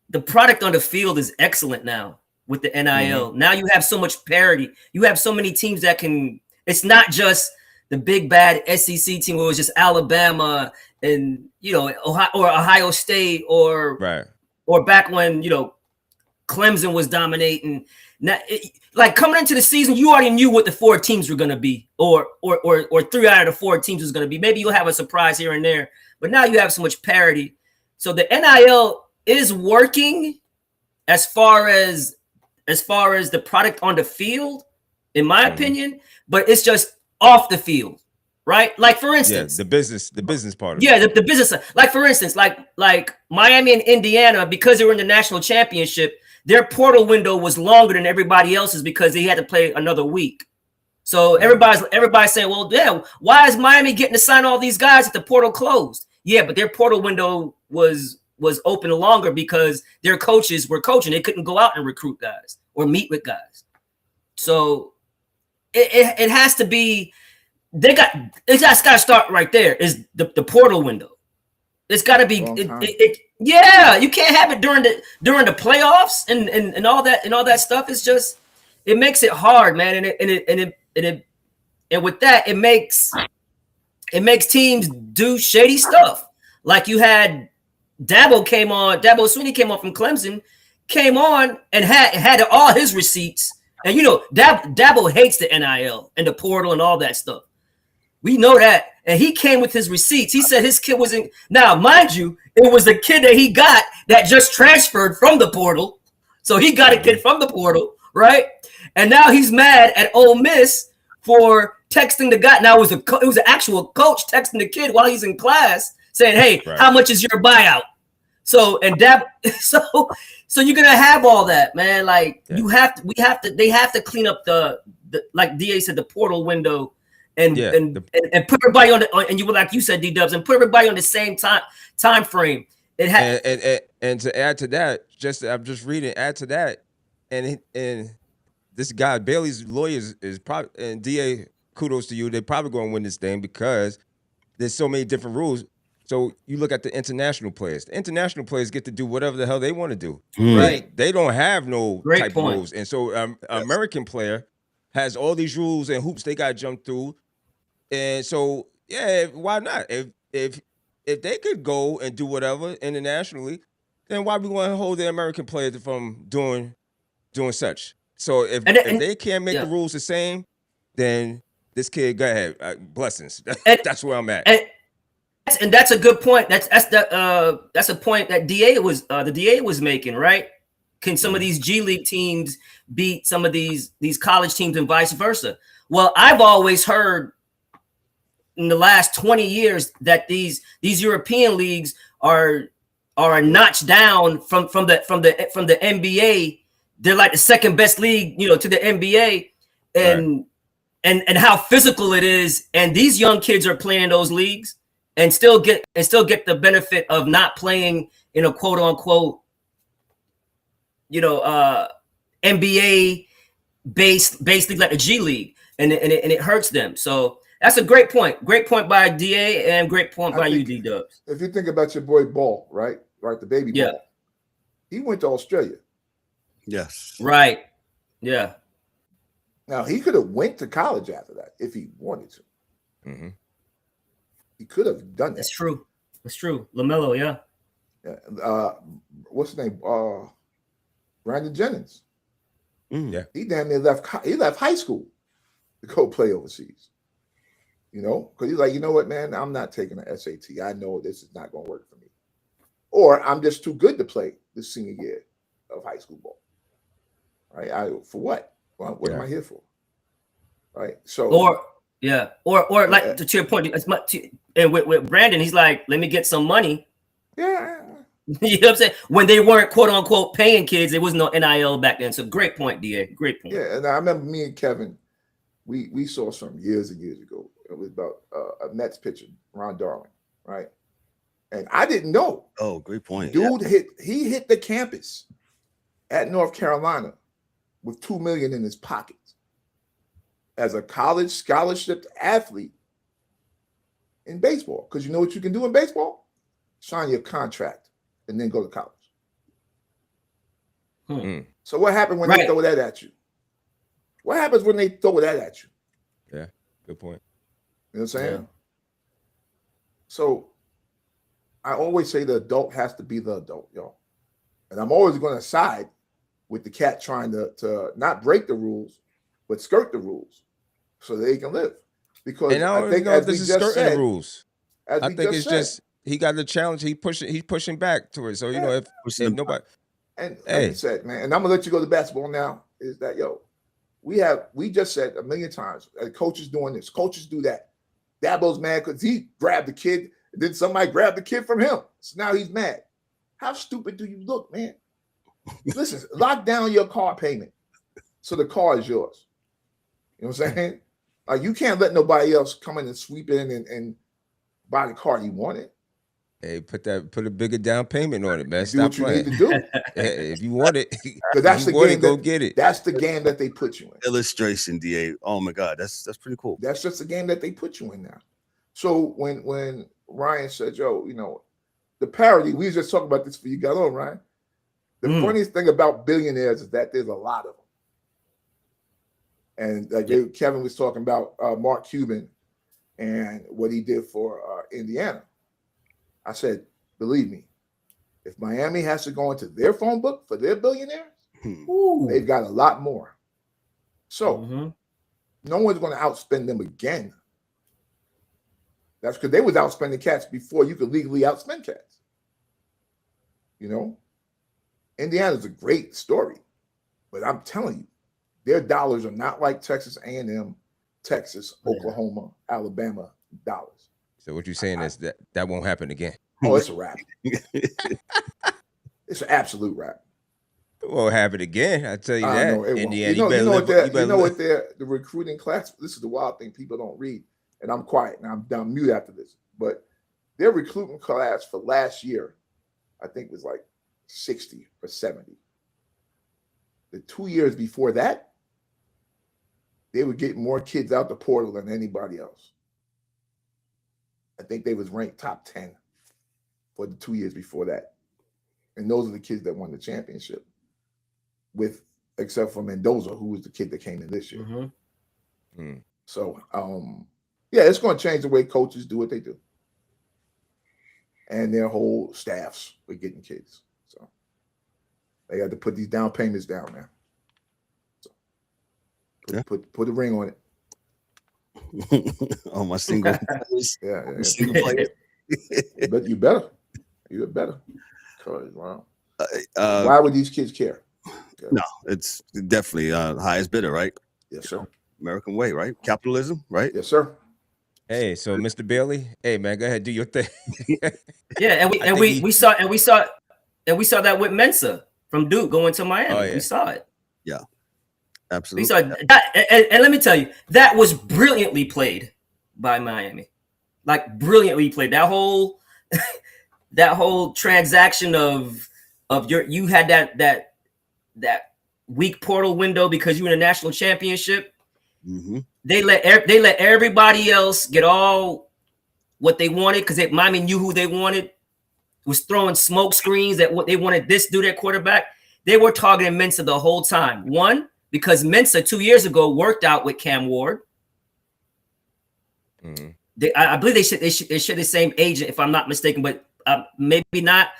the product on the field is excellent now with the NIL. Mm-hmm. Now you have so much parity. You have so many teams that can. It's not just the big bad SEC team where it was just Alabama and Ohio State or back when Clemson was dominating. Now, like coming into the season, you already knew what the 4 teams were going to be, or 3 out of the 4 teams was going to be. Maybe you'll have a surprise here and there, but now you have so much parity. So the NIL is working as far as the product on the field, in my opinion, but it's just off the field, right? Like for instance, the business part of it. The business. Like for instance, like Miami and Indiana, because they were in the national championship, their portal window was longer than everybody else's because they had to play another week. So everybody's saying, well, yeah, why is Miami getting to sign all these guys if the portal closed? Yeah, but their portal window was open longer because their coaches were coaching. They couldn't go out and recruit guys or meet with guys. So it has to be. It's got to start right there. Is the portal window? It's got to be. Yeah, you can't have it during the playoffs and all that stuff. It's just it makes it hard, man. And with that, it makes teams do shady stuff. Like you had Dabo Swinney came on from Clemson, came on and had all his receipts. And Dabo hates the NIL and the portal and all that stuff. We know that. And he came with his receipts. He said his kid was in. Now, mind you, it was the kid that he got that just transferred from the portal. So he got a kid from the portal, right? And now he's mad at Ole Miss for texting the guy. Now it was an actual coach texting the kid while he's in class, saying, "Hey, how much is your buyout?" So so you're gonna have all that, man. Like they have to clean up the like DA said, the portal window, and put everybody on and you were like you said, D-Dubbz, and put everybody on the same time frame. And to add to that, I'm just reading. Add to that, and this guy Bailey's lawyers is probably, and DA, kudos to you. They're probably going to win this thing because there's so many different rules. So you look at the international players. The international players get to do whatever the hell they want to do. Right? They don't have no type of rules, and so American player has all these rules and hoops they got to jump through. And so why not? If they could go and do whatever internationally, then why we want to hold the American players from doing such? So if they can't make the rules the same, then this kid, go ahead, blessings. That's where I'm at. And that's a good point. That's a point that the DA was making, right? Can some of these G League teams beat some of these college teams and vice versa? Well, I've always heard in the last 20 years that these European leagues are a notch down from the NBA. They're like the second best league, to the NBA, and how physical it is. And these young kids are playing in those leagues and still get the benefit of not playing in a quote unquote, NBA based league like the G League, and it hurts them. So that's a great point. Great point by DA and great point by you, D-Dubbz. If you think about your boy Ball, right, the baby Ball, he went to Australia. Yes. Right. Yeah. Now he could have went to college after that if he wanted to. Mm-hmm. He could have done that. That's true. LaMelo, yeah. What's his name? Brandon Jennings. Yeah. He damn near left high school to go play overseas. Because he's like, you know what, man, I'm not taking an SAT. I know this is not going to work for me. Or I'm just too good to play the senior year of high school ball. Right? For what? Well, what am I here for? Right? So or like to your point, and with Brandon, he's like, let me get some money. Yeah. You know what I'm saying? When they weren't quote unquote paying kids, there was no NIL back then. So great point, DA. Great point. Yeah, and I remember me and Kevin, we saw some years and years ago. It was about a Mets pitcher, Ron Darling, right? And I didn't know. Oh, great point. Dude hit the campus at North Carolina with $2 million in his pocket as a college scholarship athlete in baseball. Because you know what you can do in baseball? Sign your contract and then go to college. So what happened when they throw that at you? What happens when they throw that at you? Yeah, good point. You know what I'm saying? Yeah. So I always say the adult has to be the adult, y'all. And I'm always going to side with the cat trying to not break the rules, but skirt the rules so they can live. Because I think as we just said, the rules. I think it's just he got the challenge. He's pushing back to it. So if nobody. And like you said, man, and I'm gonna let you go to basketball now. Is that we just said a million times, coaches doing this, coaches do that. Dabo's mad because he grabbed the kid, and then somebody grabbed the kid from him. So now he's mad. How stupid do you look, man? Listen, lock down your car payment so the car is yours. You know what I'm saying? You can't let nobody else come in and sweep in and buy the car you wanted. Hey, put a bigger down payment on it, man. Do what you need to do. If you want it, because that's the game. Go get it. That's the game that they put you in. Illustration, DA. Oh my God, that's pretty cool. That's just the game that they put you in now. So when Ryan said, the parity, we was just talking about this before you got on, Ryan. The funniest thing about billionaires is that there's a lot of them. And Kevin was talking about Mark Cuban and what he did for Indiana. I said, believe me, if Miami has to go into their phone book for their billionaires, they've got a lot more. So no one's going to outspend them again. That's because they was outspending cats before you could legally outspend cats. Indiana's a great story, but I'm telling you, their dollars are not like Texas A&M, Texas, Oklahoma, Alabama dollars. So what you're saying is that won't happen again. Oh, it's a wrap. It's an absolute wrap. It won't happen again. I tell you that. No, it won't. Indiana, You know what the recruiting class. This is the wild thing people don't read, and I'm quiet now. I'm down mute after this. But their recruiting class for last year, I think, was like 60 or 70. The 2 years before that, they would get more kids out the portal than anybody else. I think they was ranked top 10 for the 2 years before that. And those are the kids that won the championship, except for Mendoza, who was the kid that came in this year. So, yeah, it's going to change the way coaches do what they do. And their whole staffs with getting kids. So they got to put these down payments down now. So put a ring on it. On my single players. Yeah. Single players. But you better. Wow. Why would these kids care? No, it's definitely highest bidder, right? Yes, sir. American way, right? Capitalism, right? Yes, sir. Hey, so Mr. Bailey, hey man, go ahead, do your thing. Yeah, and we saw that with Mensa from Duke going to Miami. Oh, yeah. We saw it. Yeah, absolutely. We saw that, and let me tell you, that was brilliantly played by Miami. Like brilliantly played. That whole transaction of you had that weak portal window because you were in a national championship. Mm-hmm. They let everybody else get all what they wanted because Miami knew who they wanted. Was throwing smoke screens at what they wanted this dude at quarterback. They were targeting Mensa the whole time. One, because Mensa 2 years ago worked out with Cam Ward. Mm-hmm. I believe they share the same agent, if I'm not mistaken, but maybe not.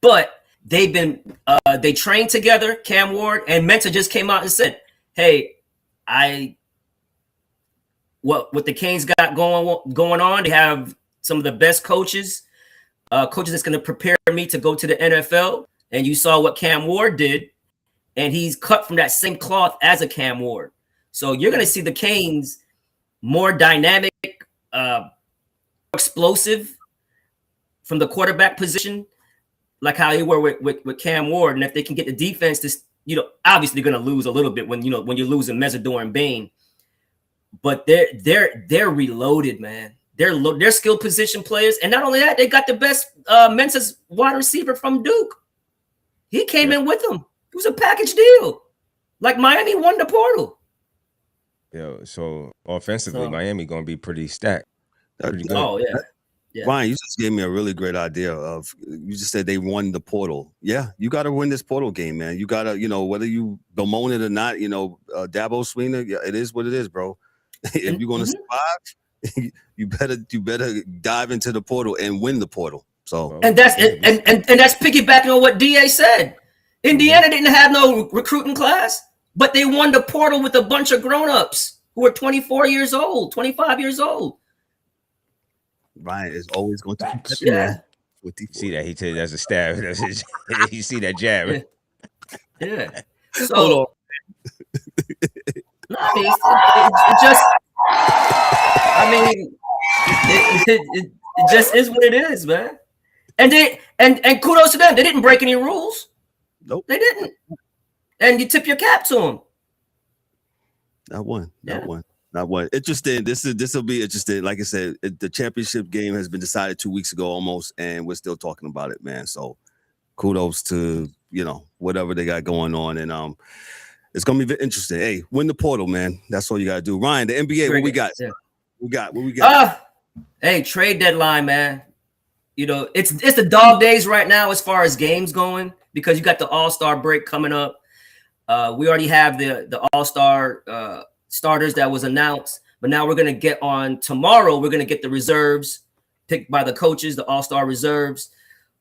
But they've been they trained together, Cam Ward, and Mensa just came out and said, "Hey, what the Canes got going on? They have some of the best coaches that's going to prepare me to go to the NFL." And you saw what Cam Ward did, and he's cut from that same cloth as a Cam Ward. So you're going to see the Canes more dynamic, explosive from the quarterback position, like how they were with Cam Ward. And if they can get the defense to, obviously going to lose a little bit when you're losing Mesidor and Bain. But they're reloaded, man. They're skill position players, and not only that, they got the best Mensa's wide receiver from Duke. He came in with them. It was a package deal. Like Miami won the portal. Yeah. So offensively, Miami gonna be pretty stacked. Pretty good. Oh yeah. Ryan, you just gave me a really great idea you just said they won the portal. Yeah, you got to win this portal game, man. You got to, whether you bemoan it or not, Dabo Swinney, yeah, it is what it is, bro. If you're going to survive, you better dive into the portal and win the portal. So and that's piggybacking on what DA said. Indiana didn't have no recruiting class, but they won the portal with a bunch of grown-ups who are 24 years old, 25 years old. Ryan is always going to see that he tell you that's a stab. You see that jab. Yeah. So it just is what it is, man. And kudos to them. They didn't break any rules. Nope. They didn't. And you tip your cap to them. Not one. Interesting. This will be interesting. Like I said, the championship game has been decided 2 weeks ago almost, and we're still talking about it, man. So kudos to, whatever they got going on. And it's gonna be interesting. Hey, win the portal, man. That's all you gotta do. Ryan, the NBA, what we got? Yeah. What we got? Hey, trade deadline, man. It's the dog days right now as far as games going, because you got the All-Star break coming up. We already have the All-Star starters that was announced, but now we're gonna get on tomorrow. We're gonna get the reserves picked by the coaches, the All-Star reserves.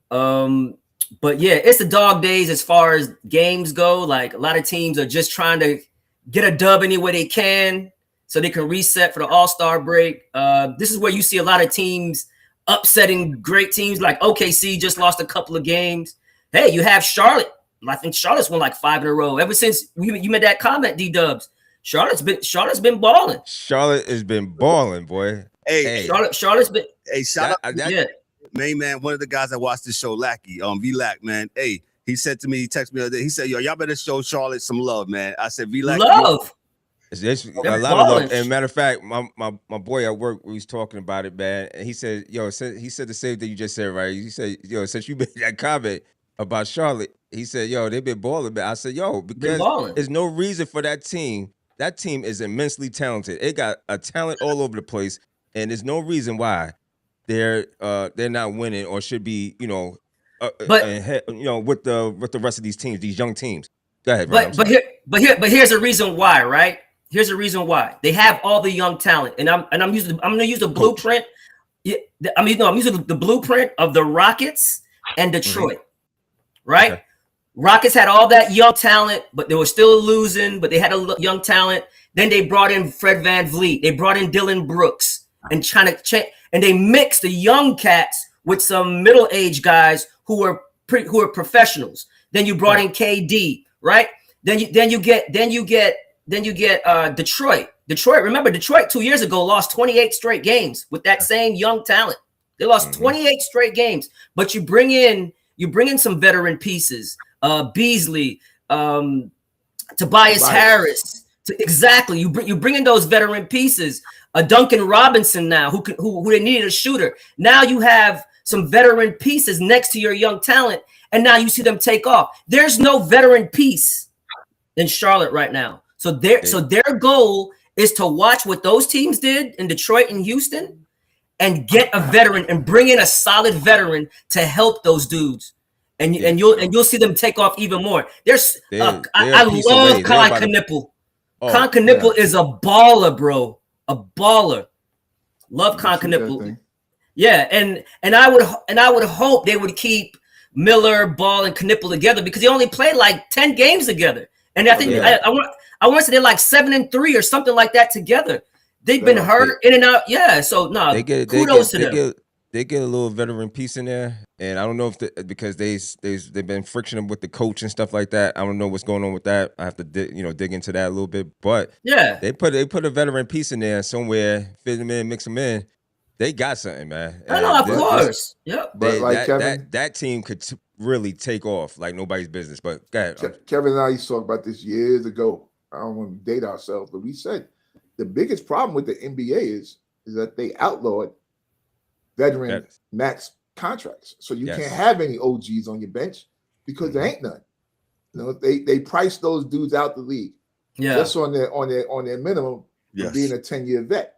But yeah, it's the dog days as far as games go. Like a lot of teams are just trying to get a dub any way they can so they can reset for the All-Star break. This is where you see a lot of teams upsetting great teams. Like OKC just lost a couple of games. Hey, you have Charlotte. I think Charlotte's won like 5 in a row. Ever since you made that comment, D-Dubbz, Charlotte's been balling. Charlotte has been balling, boy. Hey, Charlotte's been. Hey, shout out, main man. One of the guys that watched the show, Lackey, V-Lack, man. Hey, he said to me, he texted me the other day. He said, "Yo, y'all better show Charlotte some love, man." I said, "V-Lack, love." It's a lot of love. And matter of fact, my boy at work, we was talking about it, man. And he said, he said the same thing you just said, right? He said, since you made that comment about Charlotte, he said, they've been balling, man. I said, because there's no reason for that team. That team is immensely talented. It got a talent all over the place, and there's no reason why they're not winning or should be, with the rest of these teams, these young teams. Go ahead, but here's a reason why, right? Here's a reason why they have all the young talent, and I'm gonna use the blueprint. Yeah, I'm using the blueprint of the Rockets and Detroit, right? Okay. Rockets had all that young talent, but they were still losing. But they had a young talent. Then they brought in Fred VanVleet. They brought in Dylan Brooks and and they mixed the young cats with some middle-aged guys who are professionals. Then you brought in KD, right? Then you get Detroit. Remember, Detroit 2 years ago lost 28 straight games with that same young talent. They lost 28 straight games, but you bring in some veteran pieces, Beasley, Tobias Harris. You bring in those veteran pieces, Duncan Robinson now, who they needed a shooter. Now you have some veteran pieces next to your young talent, and now you see them take off. There's no veteran piece in Charlotte right now. So their goal is to watch what those teams did in Detroit and Houston and get a veteran and bring in a solid veteran to help those dudes. And you'll see them take off even more. I love Colin Knippel. Colin Knippel is a baller, bro. A baller. Love Colin Knippel. Yeah, and I would hope they would keep Miller, Ball, and Knippel together because they only played like 10 games together. And I think I want to say they're like 7-3 or something like that together. They've been hurt in and out. Yeah, so kudos to them. They get a little veteran piece in there, and I don't know if because they've been frictioning with the coach and stuff like that. I don't know what's going on with that. I have to dig into that a little bit. But yeah, they put a veteran piece in there somewhere, fit them in, mix them in. They got something, man. I know, of course. Yep. But Kevin, that team could really take off like nobody's business. But go ahead. Kevin and I used to talk about this years ago. I don't want to date ourselves, but we said the biggest problem with the NBA is that they outlawed veteran max contracts. So you can't have any OGs on your bench because there ain't none. They price those dudes out the league. Yeah. Just on their minimum for being a 10-year vet,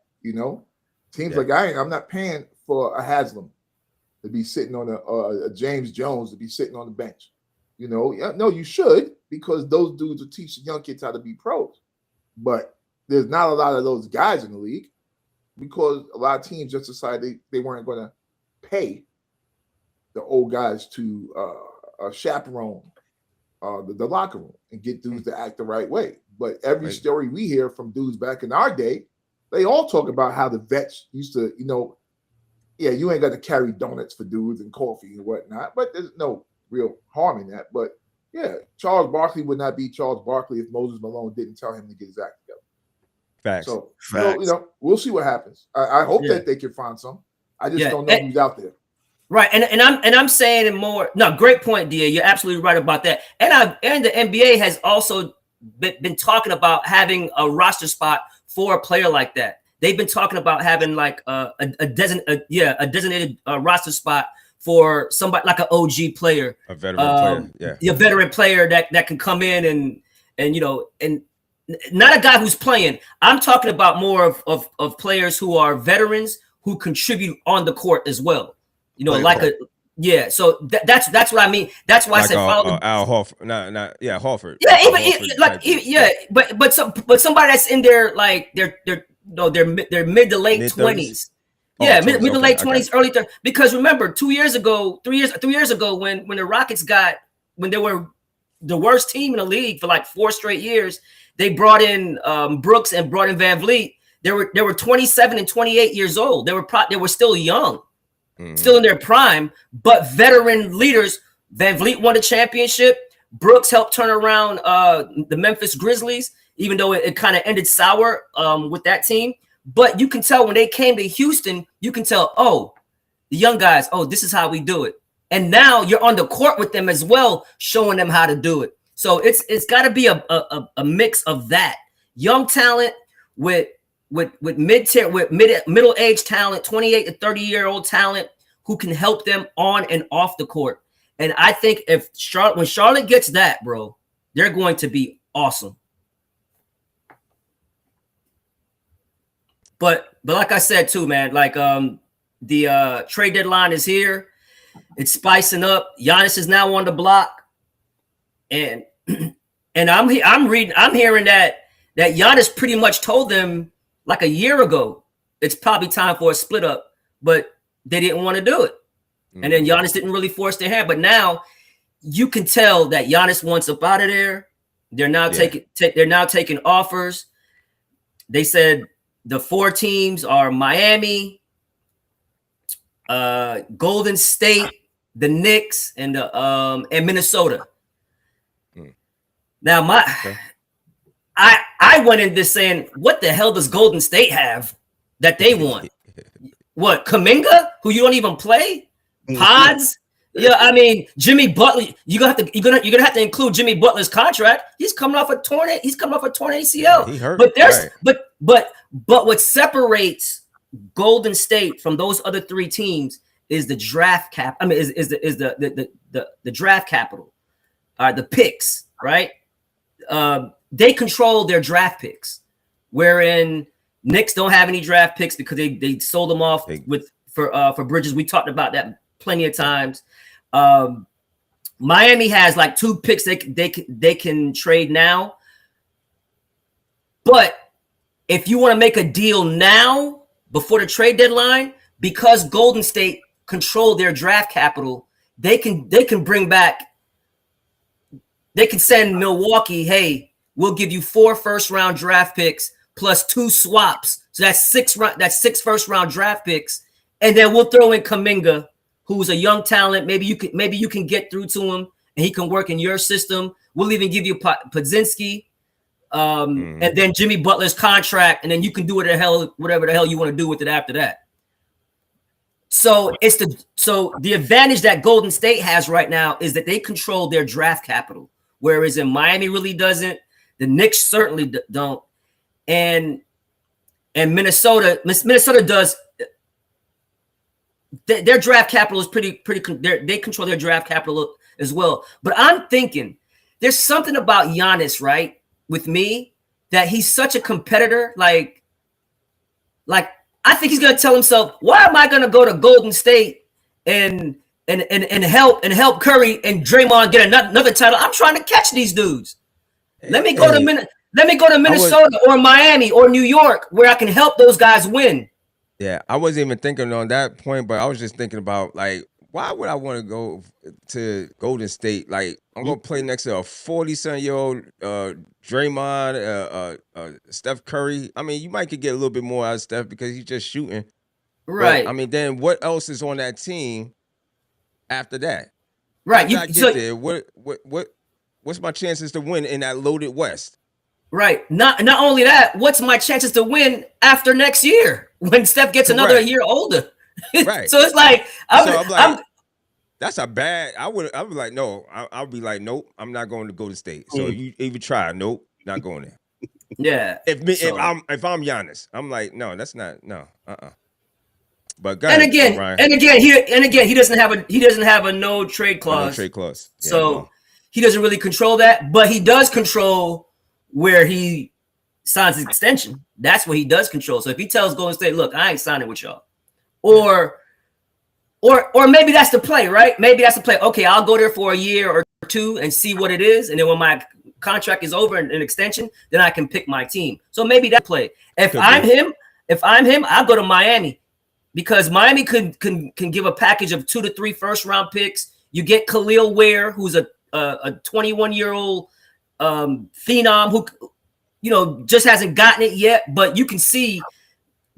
Teams like I'm not paying for a Haslam to be sitting on a James Jones to be sitting on the bench. No, you should, because those dudes will teach the young kids how to be pros. But there's not a lot of those guys in the league because a lot of teams just decided they weren't going to pay the old guys to chaperone the locker room and get dudes to act the right way. But every story we hear from dudes back in our day, they all talk about how the vets used to, you ain't got to carry donuts for dudes and coffee and whatnot, but there's no real harm in that. But yeah, Charles Barkley would not be Charles Barkley if Moses Malone didn't tell him to get his act together. Facts. So, we'll see what happens. I hope that they can find some. I just don't know who's out there. Right, and I'm saying it more. No, great point, Da. You're absolutely right about that. And the NBA has also been talking about having a roster spot for a player like that. They've been talking about having like a designated roster spot for somebody like an OG player, a veteran player, a veteran player that can come in and not a guy who's playing. I'm talking about more of players who are veterans who contribute on the court as well. So that's what I mean. That's why I said follow Al Horford, Horford. Yeah, but somebody that's in their like their mid to late 20s. Mid to late 20s, early 30s. Because remember, 3 years ago, when the Rockets when they were the worst team in the league for like 4 straight years, they brought in Brooks and brought in VanVleet. They were 27 and 28 years old. They were still young. Still in their prime, but veteran leaders. VanVleet won the championship. Brooks helped turn around the Memphis Grizzlies, even though it kind of ended sour with that team. But you can tell when they came to Houston, you can tell, oh, the young guys, oh, this is how we do it. And now you're on the court with them as well, showing them how to do it. So it's got to be a mix of that young talent with middle age talent, 28 to 30-year-old talent who can help them on and off the court. And I think when Charlotte gets that, bro, they're going to be awesome. But like I said too, man, like the trade deadline is here. It's spicing up. Giannis is now on the block, and I'm hearing that Giannis pretty much told them like a year ago it's probably time for a split up, but they didn't want to do it. And then Giannis didn't really force their hand. But now you can tell that Giannis wants up out of there. They're now taking offers. They said the 4 teams are Miami, Golden State, the Knicks, and Minnesota. Now I went in this saying, what the hell does Golden State have that they want? What, Kuminga, who you don't even play? Pods? Yeah, I mean, Jimmy Butler. You're gonna have to include Jimmy Butler's contract. He's coming off a torn ACL. Yeah, he hurt. But there's but what separates Golden State from those other 3 teams is the draft cap. I mean, is the draft capital, the picks, right? They control their draft picks, wherein Knicks don't have any draft picks because they sold them off for Bridges. We talked about that plenty of times. Miami has like 2 picks they can trade now. But if you want to make a deal now before the trade deadline, because Golden State control their draft capital, they can bring back. They can send Milwaukee, hey, we'll give you 4 first-round draft picks plus 2 swaps. So that's 6 first-round draft picks, and then we'll throw in Kuminga, who's a young talent. Maybe you can get through to him, and he can work in your system. We'll even give you Podzinski, and then Jimmy Butler's contract, and then you can do whatever the hell you want to do with it after that. So the advantage that Golden State has right now is that they control their draft capital, whereas in Miami really doesn't. The Knicks certainly don't, and Minnesota does. Their draft capital is pretty. They control their draft capital as well. But I'm thinking there's something about Giannis, right, with me, that he's such a competitor. Like I think he's gonna tell himself, why am I gonna go to Golden State and help Curry and Draymond get another title? I'm trying to catch these dudes. Let me go to Minnesota or Miami or New York where I can help those guys win. Yeah, I wasn't even thinking on that point, but I was just thinking about, like, why would I want to go to Golden State? Like, I'm gonna play next to a 47-year-old Draymond, Steph Curry. I mean, you might could get a little bit more out of Steph because he's just shooting. Right. But, I mean, then what else is on that team after that? Right. There, what's my chances to win in that loaded West? Right. Not only that, what's my chances to win after next year when Steph gets another year older? Right. So it's like that's a bad. I would be like, no. I'll be like, nope. I'm not going to Golden State. So you even try, nope, not going there. Yeah. If I'm Giannis, I'm like, no, that's not no. But again, he doesn't have a no trade clause. No trade clause. Yeah, so he doesn't really control that, but he does control where he signs his extension. That's what he does control. So if he tells Golden State, look, I ain't signing with y'all, or maybe that's the play, right? Maybe that's the play. Okay, I'll go there for a year or 2 and see what it is, and then when my contract is over and an extension, then I can pick my team. So maybe that play. If I'm him, I'll go to Miami because Miami can give a package of 2 to 3 first-round picks. You get Khalil Ware, who's a 21-year-old phenom who, just hasn't gotten it yet, but you can see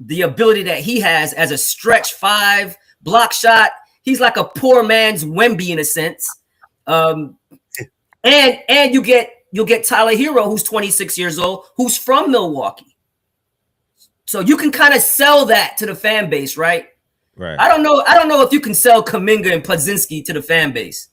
the ability that he has as a stretch 5 block shot. He's like a poor man's Wemby in a sense. And you'll get Tyler Hero, who's 26 years old, who's from Milwaukee. So you can kind of sell that to the fan base, right? Right. I don't know if you can sell Kuminga and Podzinski to the fan base.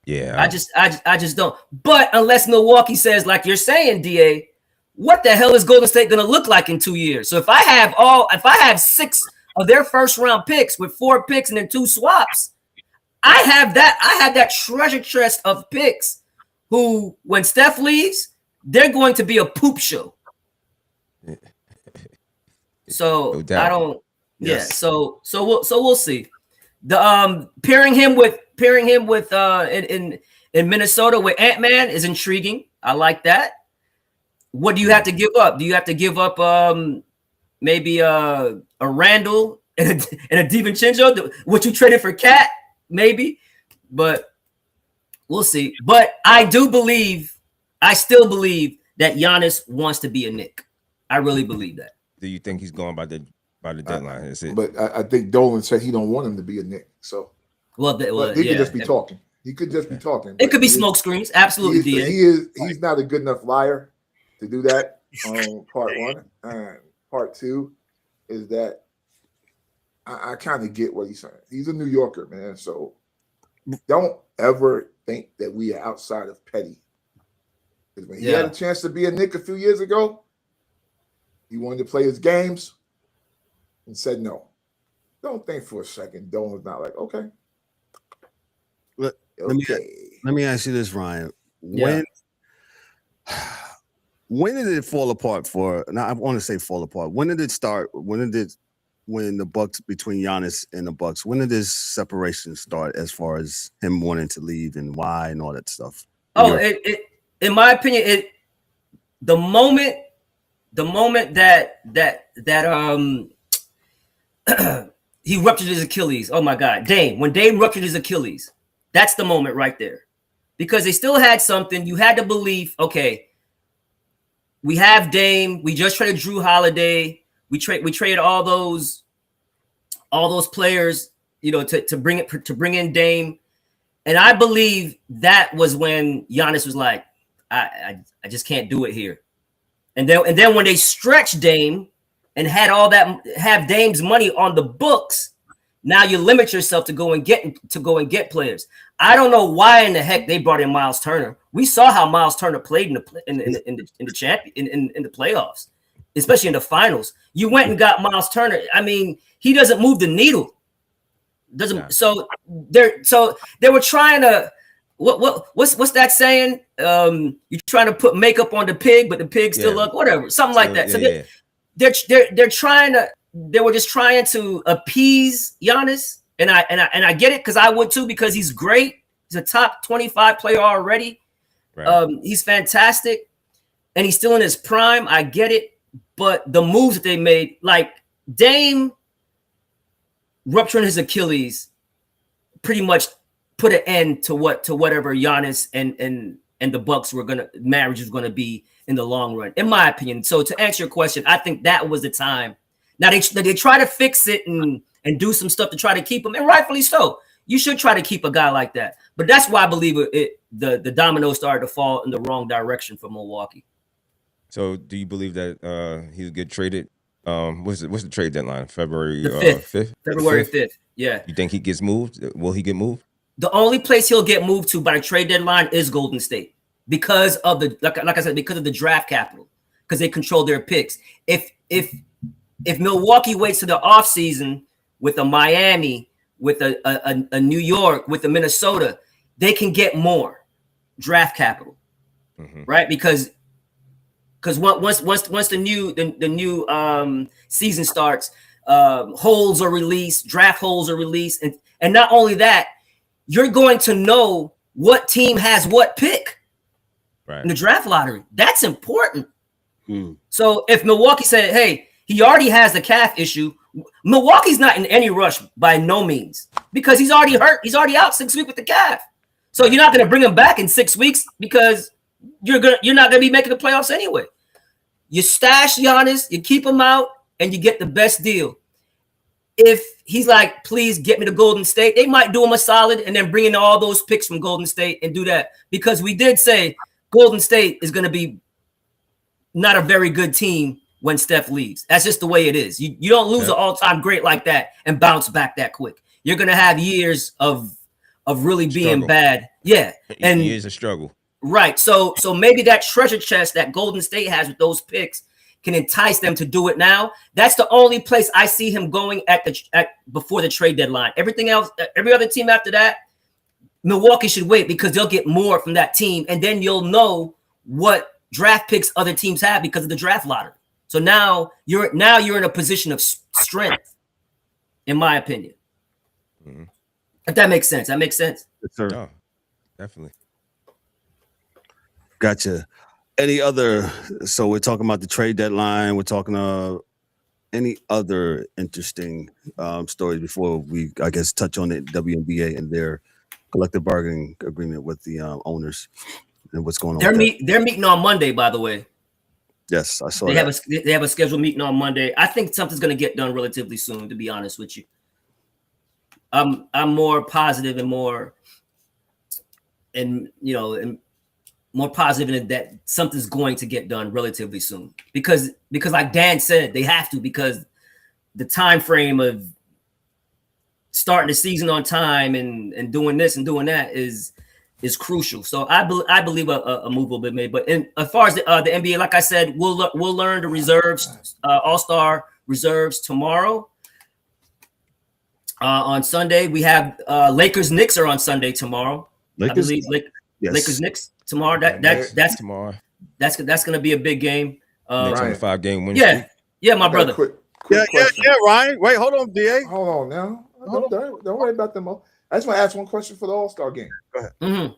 Yeah. I just don't. But unless Milwaukee says, like you're saying, DA, what the hell is Golden State going to look like in 2 years? So if I have 6 of their first round picks with 4 picks and then 2 swaps, I have that treasure chest of picks who, when Steph leaves, they're going to be a poop show. So No doubt. I don't. Yes. Yeah. So we'll see. The pairing him with in Minnesota with Ant-Man is intriguing. I like that. What do you have to give up? Do you have to give up maybe a Randall and a DiVincenzo, which you traded for Cat, maybe? But we'll see. But I still believe that Giannis wants to be a Knick. I really believe that. Do you think he's going by the deadline? Is it? But I think Dolan said he don't want him to be a Knick. So he could just be talking. He could just be talking. It could be smoke screens. Absolutely, he's not a good enough liar to do that. Part one. And part two is that I kind of get what he's saying. He's a New Yorker, man. So don't ever think that we are outside of petty. Because when he had a chance to be a Knick a few years ago, he wanted to play his games and said no. Don't think for a second. Dolan's not like, okay. Let me ask you this, Ryan. When did it fall apart for? Now I want to say fall apart. When did it start? When the Bucks, between Giannis and the Bucks, when did this separation start as far as him wanting to leave and why and all that stuff? It in my opinion, the moment that he ruptured his Achilles. Oh my God, when Dame ruptured his Achilles, that's the moment right there, because they still had something. You had to believe, okay, we have Dame. We just traded Drew Holiday. We traded all those players, to bring in Dame, and I believe that was when Giannis was like, I just can't do it here. And then when they stretched Dame and have Dame's money on the books, now you limit yourself to go and get players. I don't know why in the heck they brought in Miles Turner. We saw how Miles Turner played in the playoffs, especially in the finals. You went and got Miles Turner. I mean, he doesn't move the needle. So they were trying to. What's that saying? You're trying to put makeup on the pig, but the pig still look whatever, something like that. So they were just trying to appease Giannis, and I get it, because I would too, because he's great. He's a top 25 player already. Right. He's fantastic, and he's still in his prime. I get it, but the moves that they made, like Dame rupturing his Achilles, pretty much put an end to whatever Giannis and the Bucks marriage was gonna be in the long run, in my opinion. So to answer your question, I think that was the time. Now they try to fix it and do some stuff to try to keep him, and rightfully so. You should try to keep a guy like that. But that's why I believe the dominoes started to fall in the wrong direction for Milwaukee. So do you believe that he'll get traded? What's the trade deadline? February 5th? February 5th. Yeah. You think he gets moved? Will he get moved? The only place he'll get moved to by trade deadline is Golden State, because of the like I said, because of the draft capital, because they control their picks. If Milwaukee waits to the offseason with a Miami, with a New York, with a Minnesota, they can get more draft capital, right? Because once the new season starts, holds are released, draft holds are released, and not only that, you're going to know what team has what pick in the draft lottery. That's important. So if Milwaukee said, hey, he already has the calf issue, Milwaukee's not in any rush by no means, because he's already hurt. He's already out 6 weeks with the calf. So you're not going to bring him back in 6 weeks, because you're not going to be making the playoffs anyway. You stash Giannis, you keep him out, and you get the best deal. If he's like, please get me to Golden State, they might do him a solid and then bring in all those picks from Golden State and do that, because we did say Golden State is going to be not a very good team when Steph leaves. That's just the way it is. You don't lose an all-time great like that and bounce back that quick. You're gonna have years of really being bad. Yeah. And years of struggle. Right. So maybe that treasure chest that Golden State has with those picks can entice them to do it now. That's the only place I see him going at before the trade deadline. Everything else, every other team after that, Milwaukee should wait because they'll get more from that team, and then you'll know what draft picks other teams have because of the draft lottery. So now you're in a position of strength, in my opinion. Mm-hmm. If that makes sense. That makes sense. Yes, sir. Oh, definitely. Gotcha. Any other? So we're talking about the trade deadline. We're talking any other interesting stories before we, I guess, touch on the WNBA and their collective bargaining agreement with the owners and what's going on. They're meeting on Monday, by the way. Yes, I saw they that. They have a scheduled meeting on Monday. I think something's going to get done relatively soon, to be honest with you. I'm more positive and more positive in that something's going to get done relatively soon. Because like Dan said, they have to, because the time frame of starting the season on time and doing this and doing that is crucial. So I believe a move will be made. But as far as the NBA, like I said, we'll learn the reserves, All-Star reserves tomorrow. On Sunday, we have Lakers Knicks are on Sunday tomorrow. Lakers? I believe Yes. Lakers Knicks tomorrow. That's tomorrow. That's going to be a big game. Next 5-game win. Yeah, my brother. Quick Yeah, question. Ryan. Wait, hold on, DA. Hold on now. Don't worry about them all. I just want to ask one question for the All-Star game. Go ahead. Mm-hmm.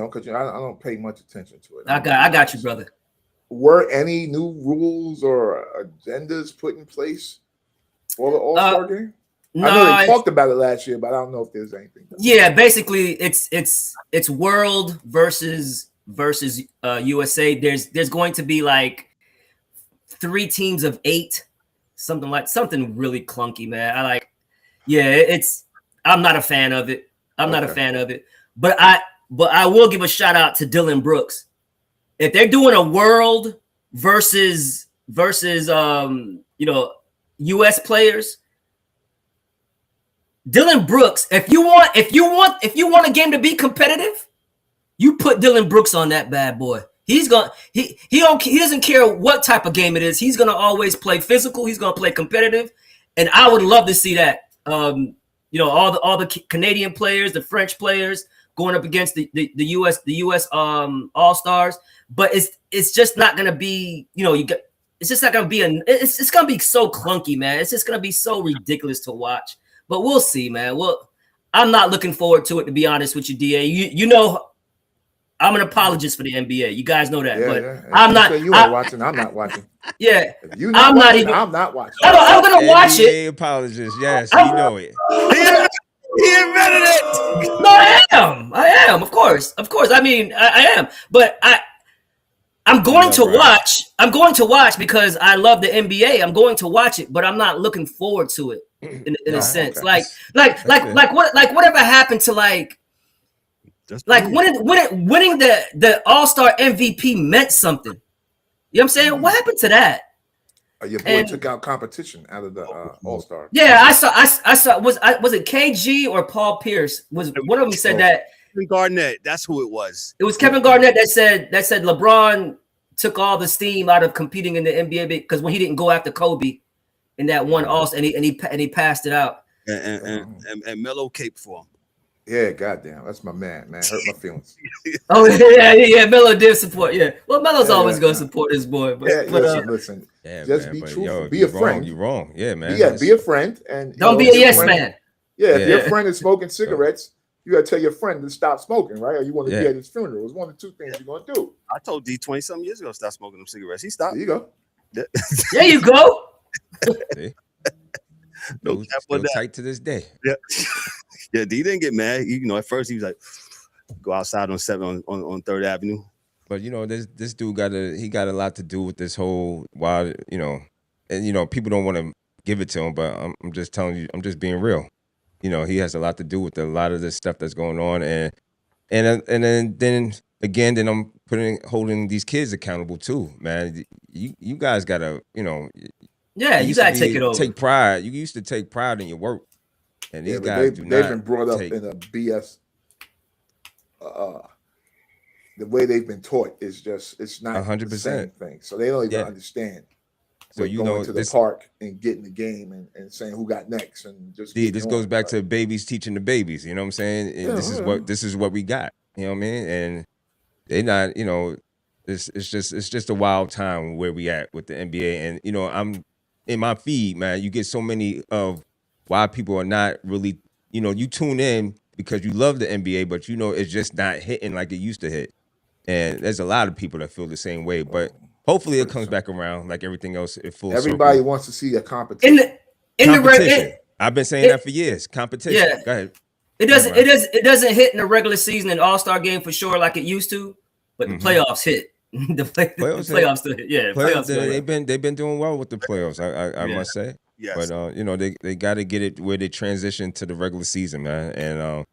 Because I don't pay much attention to it. I got you, brother. Were any new rules or agendas put in place for the All-Star game? No, I know they talked about it last year, but I don't know if there's anything. Yeah, basically, it's world versus USA. There's going to be like 3 teams of 8, something really clunky, man. I'm not a fan of it. But I will give a shout out to Dylan Brooks. If they're doing a world versus US players, Dylan Brooks, if you want a game to be competitive, you put Dylan Brooks on that bad boy. He doesn't care what type of game it is. He's gonna always play physical. He's gonna play competitive, and I would love to see that. All the Canadian players, the French players going up against the US All-Stars, but it's just not gonna be it's just not gonna be it's gonna be so clunky, man. It's just gonna be so ridiculous to watch. But we'll see, man. I'm not looking forward to it, to be honest with you, DA. You know, I'm an apologist for the NBA. You guys know that. Yeah. I'm not. You ain't watching. I'm not watching. Yeah. I'm not watching. I'm gonna watch it. NBA apologist. Yes, you know it. He invented it. No, I am. Of course. I mean, I am. But I'm going to watch. I'm going to watch because I love the NBA. I'm going to watch it, but I'm not looking forward to it in a sense. Okay. Like whatever happened to winning the All-Star MVP meant something. You know what I'm saying? What happened to that? Your boy took out competition out of the All-Star. Yeah, I saw. Was it KG or Paul Pierce? Was one of them said that? Kevin Garnett. That's who it was. It was Kevin Garnett that said LeBron took all the steam out of competing in the NBA because when he didn't go after Kobe in that one All-Star and he passed it out. And Melo caped for him. Yeah, goddamn, that's my man. Hurt my feelings. Oh yeah. Melo did support. Yeah, well, Melo's always gonna support his boy. But listen. Yeah, just man, be truthful. Yo, be a friend. You're wrong. Yeah, man. Yeah, be a friend and don't be a yes man. Yeah, if your friend is smoking cigarettes, you gotta tell your friend to stop smoking, right? Or you want to be at his funeral. It's one of the 2 things you're gonna do. I told D 20-something years ago stop smoking them cigarettes. He stopped. There you go. There you go. No, still tight to this day. Yeah. Yeah, D didn't get mad. At first he was like, go outside on 7 on 3rd Avenue. But this dude got a lot to do with this whole and people don't want to give it to him, but I'm just telling you, I'm just being real. He has a lot to do with a lot of this stuff that's going on, and then again, then I'm holding these kids accountable too, man. You guys gotta, Yeah, you gotta take it over. Take pride. You used to take pride in your work, and these guys do not. They've been brought up in a BS. The way they've been taught is just it's not 100% the same thing. So they don't even understand. So going to the park and getting the game and saying who got next and just this goes back to babies teaching the babies. You know what I'm saying? And this is what we got. You know what I mean? And they not. It's just a wild time where we at with the NBA. And I'm in my feed, man. You get so many of why people are not really. You tune in because you love the NBA, but it's just not hitting like it used to hit. And there's a lot of people that feel the same way, but hopefully it comes back around like everything else. Everybody wants to see a competition. I've been saying that for years. Competition. Yeah. Go ahead. It doesn't hit in the regular season and All-Star game for sure like it used to, but the playoffs hit. the playoffs still hit. Yeah, playoffs they've been doing well with the playoffs. I must say. Yes. But they got to get it where they transition to the regular season, man, and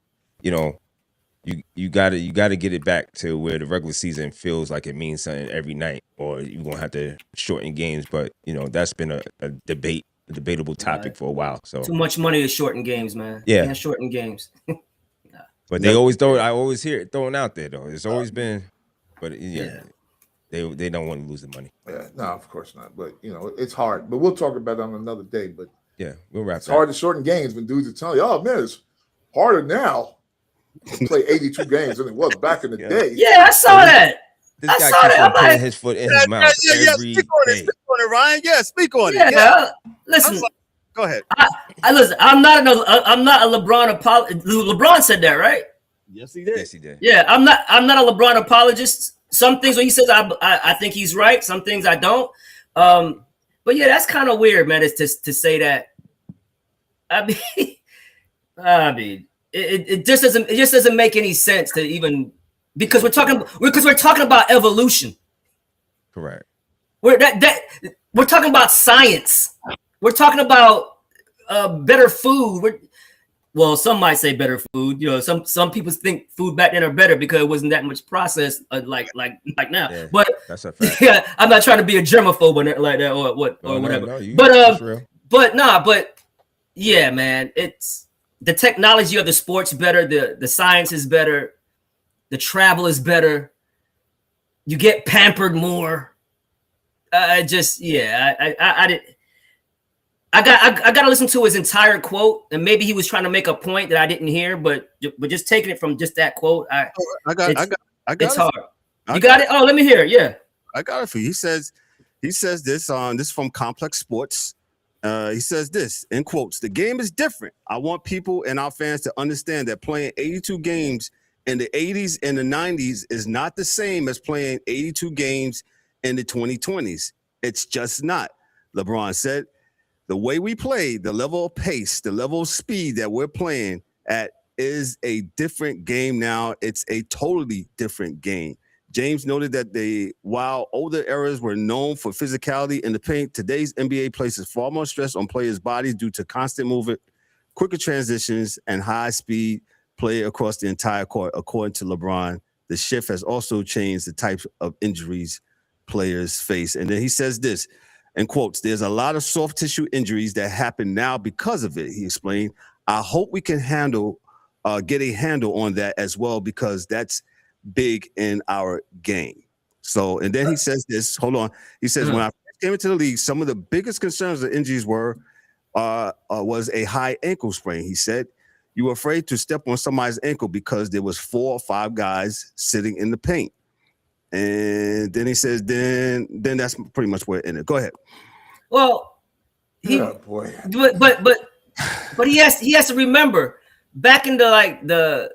You got to get it back to where the regular season feels like it means something every night, or you're gonna have to shorten games. But that's been a debatable topic for a while. So too much money to shorten games, man. Yeah, can't shorten games. But they always throw it. I always hear it thrown out there though. It's always been, but they don't want to lose the money. Yeah, no, of course not. But it's hard. But we'll talk about it on another day. But yeah, we'll wrap. It's hard to shorten games when dudes are telling you, "Oh man, it's harder now." Play 82 games than it was back in the day. Yeah, I saw that. I saw that. I'm putting his foot in his mouth every speak on it, Ryan. Yeah, speak on it. Yeah. Listen, go ahead. I listen. I'm not a LeBron apologist. LeBron said that, right? Yes, he did. Yes, he did. Yeah, I'm not a LeBron apologist. Some things when he says I think he's right. Some things I don't. But yeah, that's kind of weird, man. Is to say that. I mean. It just doesn't make any sense to even because we're talking about evolution. Correct. We're talking about science. We're talking about better food. Well, some might say better food. Some people think food back then are better because it wasn't that much processed like now. Yeah, but that's a fact. Yeah, I'm not trying to be a germaphobe or like that or whatever. But yeah, man, it's. The technology of the sport's better. The science is better. The travel is better. You get pampered more. I got to listen to his entire quote, and maybe he was trying to make a point that I didn't hear, but just taking it from just that quote, it's hard. You got it? Oh, let me hear it. Yeah, I got it for you. He says this from Complex Sports. He says this, in quotes, "The game is different. I want people and our fans to understand that playing 82 games in the 80s and the 90s is not the same as playing 82 games in the 2020s. It's just not." LeBron said, "The way we play, the level of pace, the level of speed that we're playing at is a different game now. It's a totally different game." James noted that while older eras were known for physicality in the paint, today's NBA places far more stress on players' bodies due to constant movement, quicker transitions, and high-speed play across the entire court. According to LeBron, the shift has also changed the types of injuries players face. And then he says this, in quotes, "There's a lot of soft tissue injuries that happen now because of it," he explained. "I hope we can get a handle on that as well because that's big in our game." So, and then he says this, hold on. He says, "When I first came into the league, some of the biggest concerns of injuries was a high ankle sprain." He said, "You were afraid to step on somebody's ankle because there was 4 or 5 guys sitting in the paint." And then he says, then that's pretty much where it ended. Go ahead. Well, boy. But he has to remember back in the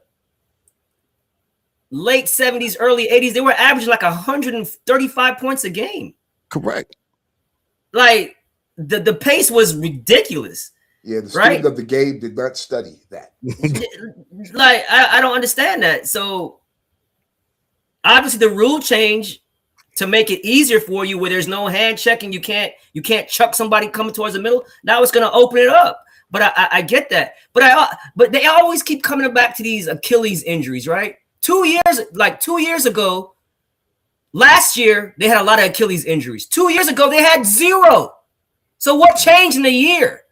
late 70s, early 80s, they were averaging like 135 points a game. Correct. Like the pace was ridiculous. Yeah, the student of the game did not study that. Like I don't understand that. So obviously the rule change to make it easier for you where there's no hand checking, you can't chuck somebody coming towards the middle. Now it's gonna open it up. But I get that. But they always keep coming back to these Achilles injuries, right? 2 years ago, last year, they had a lot of Achilles injuries. 2 years ago, they had 0. So what changed in a year?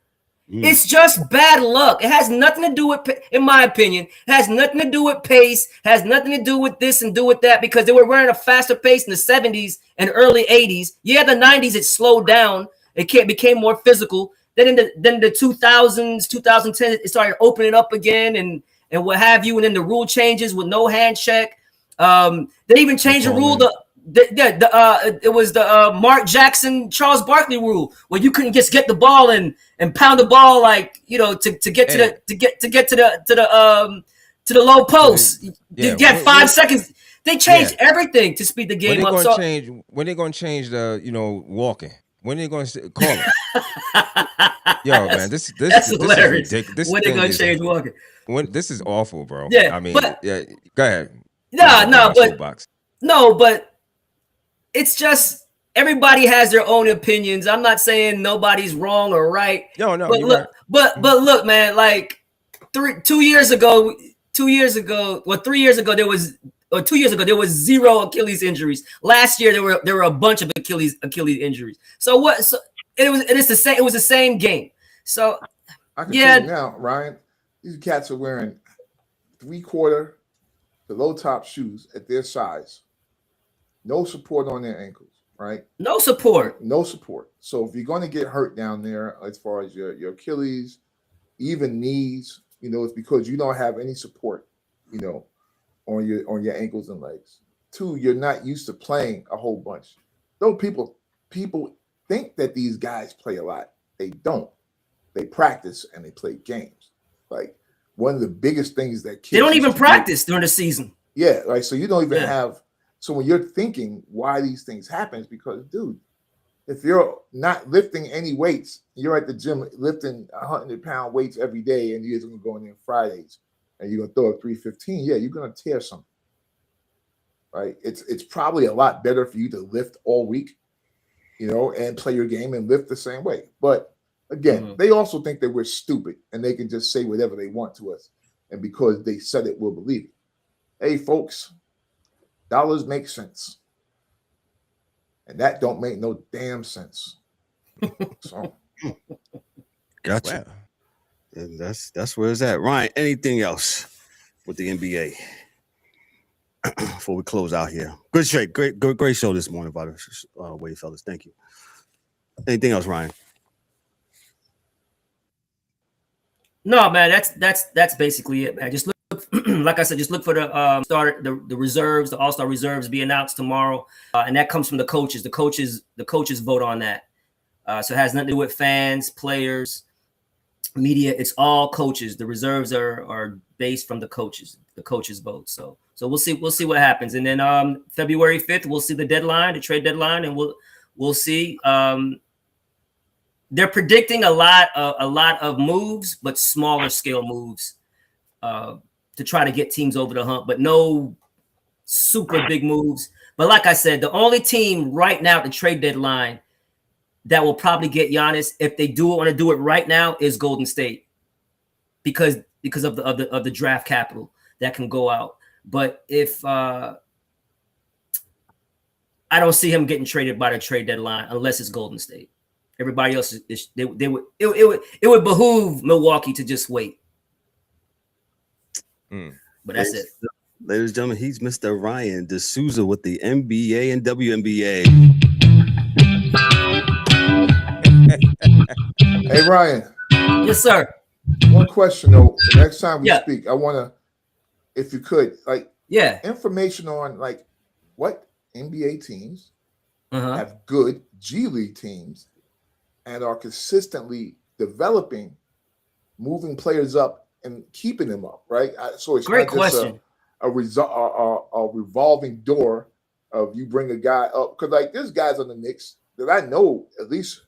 It's just bad luck. It has nothing to do with, in my opinion, it has nothing to do with pace, has nothing to do with this and do with that, because they were running a faster pace in the 70s and early 80s. Yeah, the 90s, it slowed down. It became more physical. Then in the 2000s, 2010, it started opening up again and what have you. And then the rule changes with no hand check. They even changed the rule. It was the Mark Jackson, Charles Barkley rule, where you couldn't just get the ball and pound the ball to get to the low post. You get 5 seconds. They changed everything to speed the game up. When they gonna change the walking? When they gonna call it? Yo, man, this is ridiculous. When they gonna change walking? This is awful, bro. Yeah, I mean, go ahead. But it's just everybody has their own opinions. I'm not saying nobody's wrong or right. No. But look, man, like 3 years ago, there was 0 Achilles injuries. Last year there were a bunch of Achilles injuries. So what? So it was the same. It was the same game. So I can tell you now, Ryan, these cats are wearing 3/4 to low top shoes at their size. No support on their ankles, right? No support. So if you're going to get hurt down there, as far as your Achilles, even knees, it's because you don't have any support, on your ankles and legs. 2, you're not used to playing a whole bunch. Though people think that these guys play a lot. They don't. They practice and they play games. Like one of the biggest things that kids, they don't even practice during the season. Yeah, right. So you don't even have. So when you're thinking why these things happen, is because, dude, if you're not lifting any weights, you're at the gym lifting 100-pound weights every day, and you're going to go in there Fridays, and you're going to throw a 315. Yeah, you're going to tear something, right? It's probably a lot better for you to lift all week, and play your game and lift the same way. But again, they also think that we're stupid and they can just say whatever they want to us, and because they said it, we'll believe it. Hey, folks. Dollars make sense. And that don't make no damn sense. So gotcha. Wow. That's where it's at. Ryan, anything else with the NBA before we close out here? Good straight. Great show this morning, by the way, fellas. Thank you. Anything else, Ryan? No, man, that's basically it, man. Just look, like I said, just look for the reserves, the All-Star reserves be announced tomorrow, and that comes from the coaches. The coaches vote on that, so it has nothing to do with fans, players, media. It's all coaches. The reserves are based from the coaches. The coaches vote. So we'll see what happens, and then February 5th we'll see the deadline, the trade deadline, and we'll see. They're predicting a lot of moves, but smaller scale moves to try to get teams over the hump, but no super big moves. But like I said, the only team right now at the trade deadline that will probably get Giannis, if they want to do it right now, is Golden State, because of the draft capital that can go out. But if I don't see him getting traded by the trade deadline unless it's Golden State. Everybody else it would behoove Milwaukee to just wait. But that's it. Ladies and gentlemen, he's Mr. Ryan DeSouza with the NBA and WNBA. Hey, Ryan. Yes, sir. One question, though. The next time we speak, I want to, if you could, information on, what NBA teams have good G League teams and are consistently developing, moving players up and keeping them up, right? So it's great not just question. A revolving door of you bring a guy up, because there's guys on the Knicks that I know at least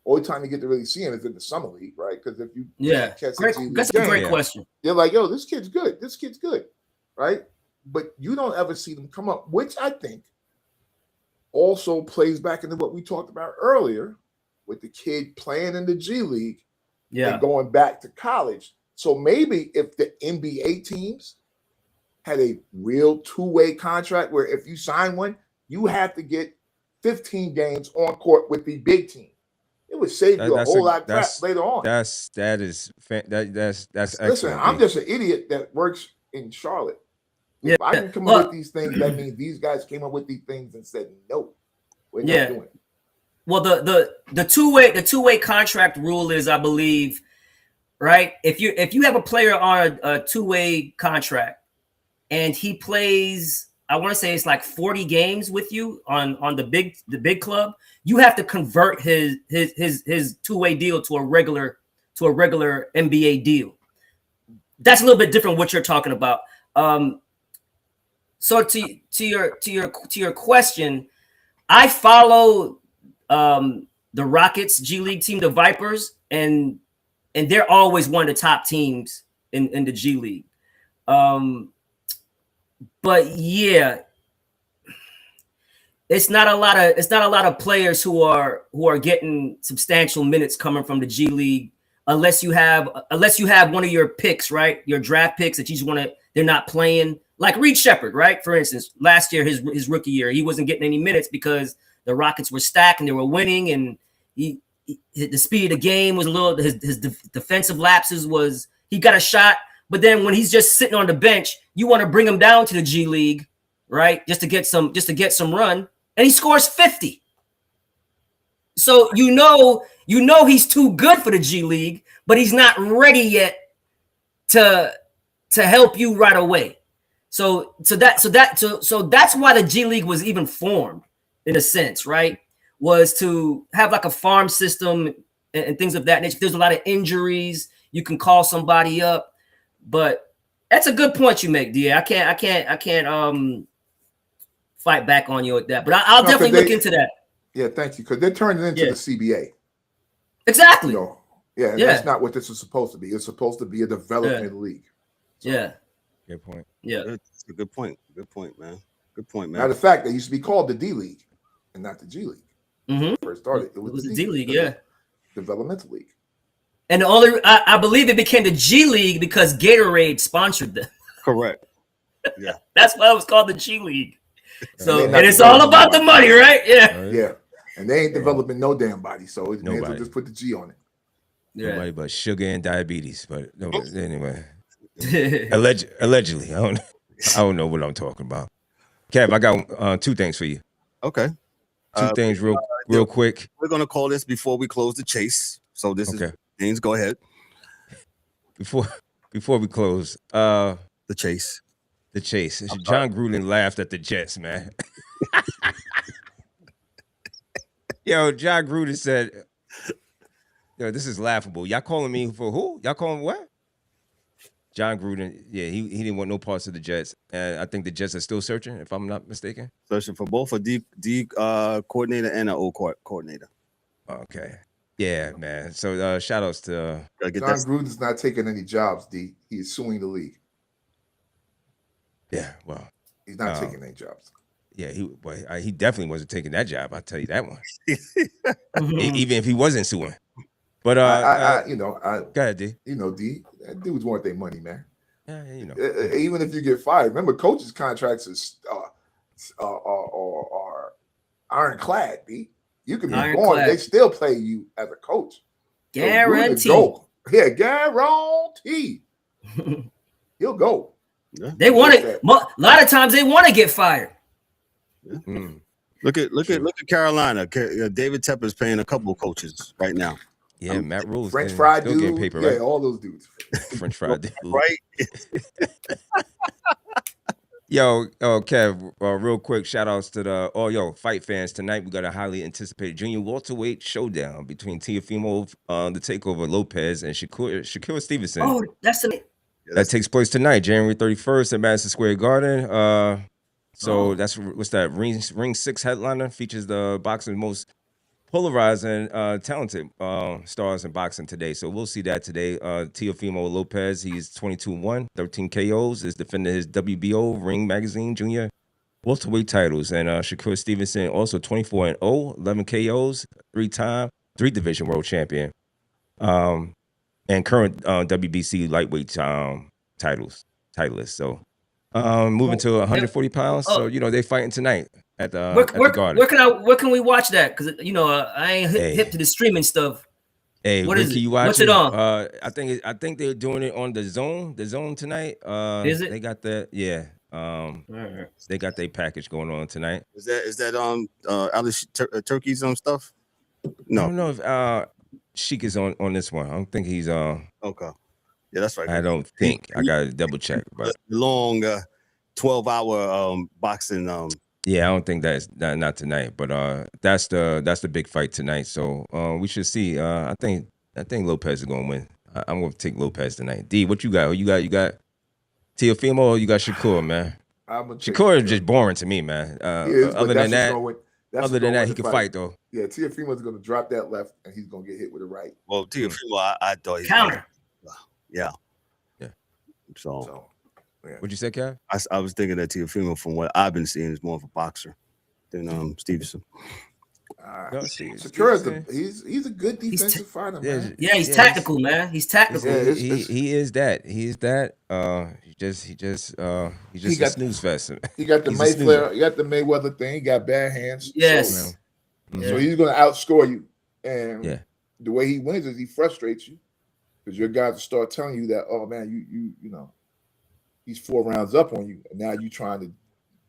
only time you get to really see him is in the summer league, right? Because if you catch that's a great question. You're like, yo, this kid's good, right? But you don't ever see them come up, which I think also plays back into what we talked about earlier with the kid playing in the G League and going back to college. So maybe if the NBA teams had a real two-way contract where if you sign one, you have to get 15 games on court with the big team. It would save you a whole lot of crap later on. That's Listen, excellent. I'm just an idiot that works in Charlotte. If I can come up with these things, that means these guys came up with these things and said, no, we're not doing it. Well, the two-way contract rule is, I believe, right? If you have a player on a two-way contract and he plays, I want to say it's like 40 games with you on the big club, you have to convert his two-way deal to a regular NBA deal. That's a little bit different what you're talking about. So to your question, I follow the Rockets G League team, the Vipers, and they're always one of the top teams in the G League. But yeah, it's not a lot of players who are getting substantial minutes coming from the G League unless you have one of your picks, right? Your draft picks that you just want to, they're not playing. Like Reed Shepherd, right? For instance, last year, his rookie year, he wasn't getting any minutes because the Rockets were stacked and they were winning, and the speed of the game was a little, his defensive lapses was, he got a shot, but then when he's just sitting on the bench, you want to bring him down to the G League, right? Just to get some run, and he scores 50. So you know he's too good for the G League, but he's not ready yet to help you right away. So that's why the G League was even formed, in a sense, right? Was to have like a farm system and things of that nature. If there's a lot of injuries, you can call somebody up. But that's a good point you make, D. I can't fight back on you with that. But I'll definitely look into that. Yeah, thank you. Because they're turning it into the CBA. Exactly. That's not what this is supposed to be. It's supposed to be a development league. So. Yeah. Good point. Yeah. That's a good point. Good point, man. Good point, man. Now, the fact that it used to be called the D League and not the G League. Mm-hmm. When it first started, it was the D League, yeah. Developmental league. And I believe it became the G League because Gatorade sponsored them. Correct. Yeah. That's why it was called the G League. So, and it's all about the money, right? Yeah. Yeah. And they ain't developing no damn body, so it may as well just put the G on it. Yeah. Nobody but sugar and diabetes. But no, anyway. Allegedly. I don't know what I'm talking about. Kev, I got two things for you. Okay. Two things real quick. We're gonna call this before we close the chase. So this is things. Go ahead. Before we close, the chase. The chase. John Gruden laughed at the Jets, man. Yo, John Gruden said, "Yo, this is laughable. Y'all calling me for who? Y'all calling what?" John Gruden, he didn't want no parts of the Jets, and I think the Jets are still searching, if I'm not mistaken. Searching for both a D coordinator and an O coordinator. Okay, yeah, man. So shout outs to John Gruden's not taking any jobs. D, he is suing the league. Yeah, well, he's not taking any jobs. Yeah, he definitely wasn't taking that job. I'll tell you that one. Even if he wasn't suing. But go ahead, D. D, that dudes want their money, man. Yeah, even if you get fired, remember coaches' contracts are ironclad. D, you can be gone, they still play you as a coach. Guarantee. Yeah, guarantee. He'll go. Yeah. They want it. A lot of times they want to get fired. Yeah. Mm. Look at Carolina. David Tepper's paying a couple of coaches right now. Yeah, Matt Rule's French fried dude. Getting paper, right? Yeah, all those dudes. French fried dude. Right. Yo, Kev, real quick, shout outs to fight fans. Tonight we got a highly anticipated junior welterweight showdown between Teofimo, the takeover Lopez, and Shakur Stevenson. Oh, that takes place tonight, January 31st at Madison Square Garden. So that's what's that? Ring 6 headliner features the boxing's most polarizing, talented stars in boxing today. So we'll see that today. Teofimo Lopez, he's 22-1, 13 KOs, is defending his WBO Ring Magazine Junior welterweight titles. And Shakur Stevenson, also 24-0, 11 KOs, 3 division world champion, and current WBC lightweight titleist. So Moving to 140 pounds. So you know they fighting tonight at the Garden. Where can we watch that? Because you know I ain't hip to the streaming stuff. Hey, what is it? You watch What's it on? I think they're doing it on the Zone tonight. Is it? They got the they got their package going on tonight. Is that Alice Turkey's stuff? No, I don't know if Sheik is on this one. I don't think he's okay. Yeah, that's right. I don't think. I gotta double check. But long 12-hour boxing. Yeah, I don't think that's not tonight. But that's the big fight tonight. So we should see. I think Lopez is gonna win. I'm gonna take Lopez tonight. D, what you got? You got Teofimo or you got Shakur, man? Shakur is just boring to me, man. Other than that, he can fight though. Yeah, Teofimo's gonna drop that left and he's gonna get hit with a right. Well, Teofimo, I thought he counter. Yeah. So yeah. What'd you say, Kev? I was thinking that Teofimo, from what I've been seeing, is more of a boxer than Stevenson. Sakura, he's a good defensive fighter, man. Yeah, he's tactical, man. He's tactical. He is that. He is that. He just a snooze fest. He got the Mayflower, he got the Mayweather thing. He got bad hands. Yes. So he's going to outscore you. And the way he wins is he frustrates you because your guys will start telling you that, oh man, you know, he's 4 rounds up on you, and now you trying to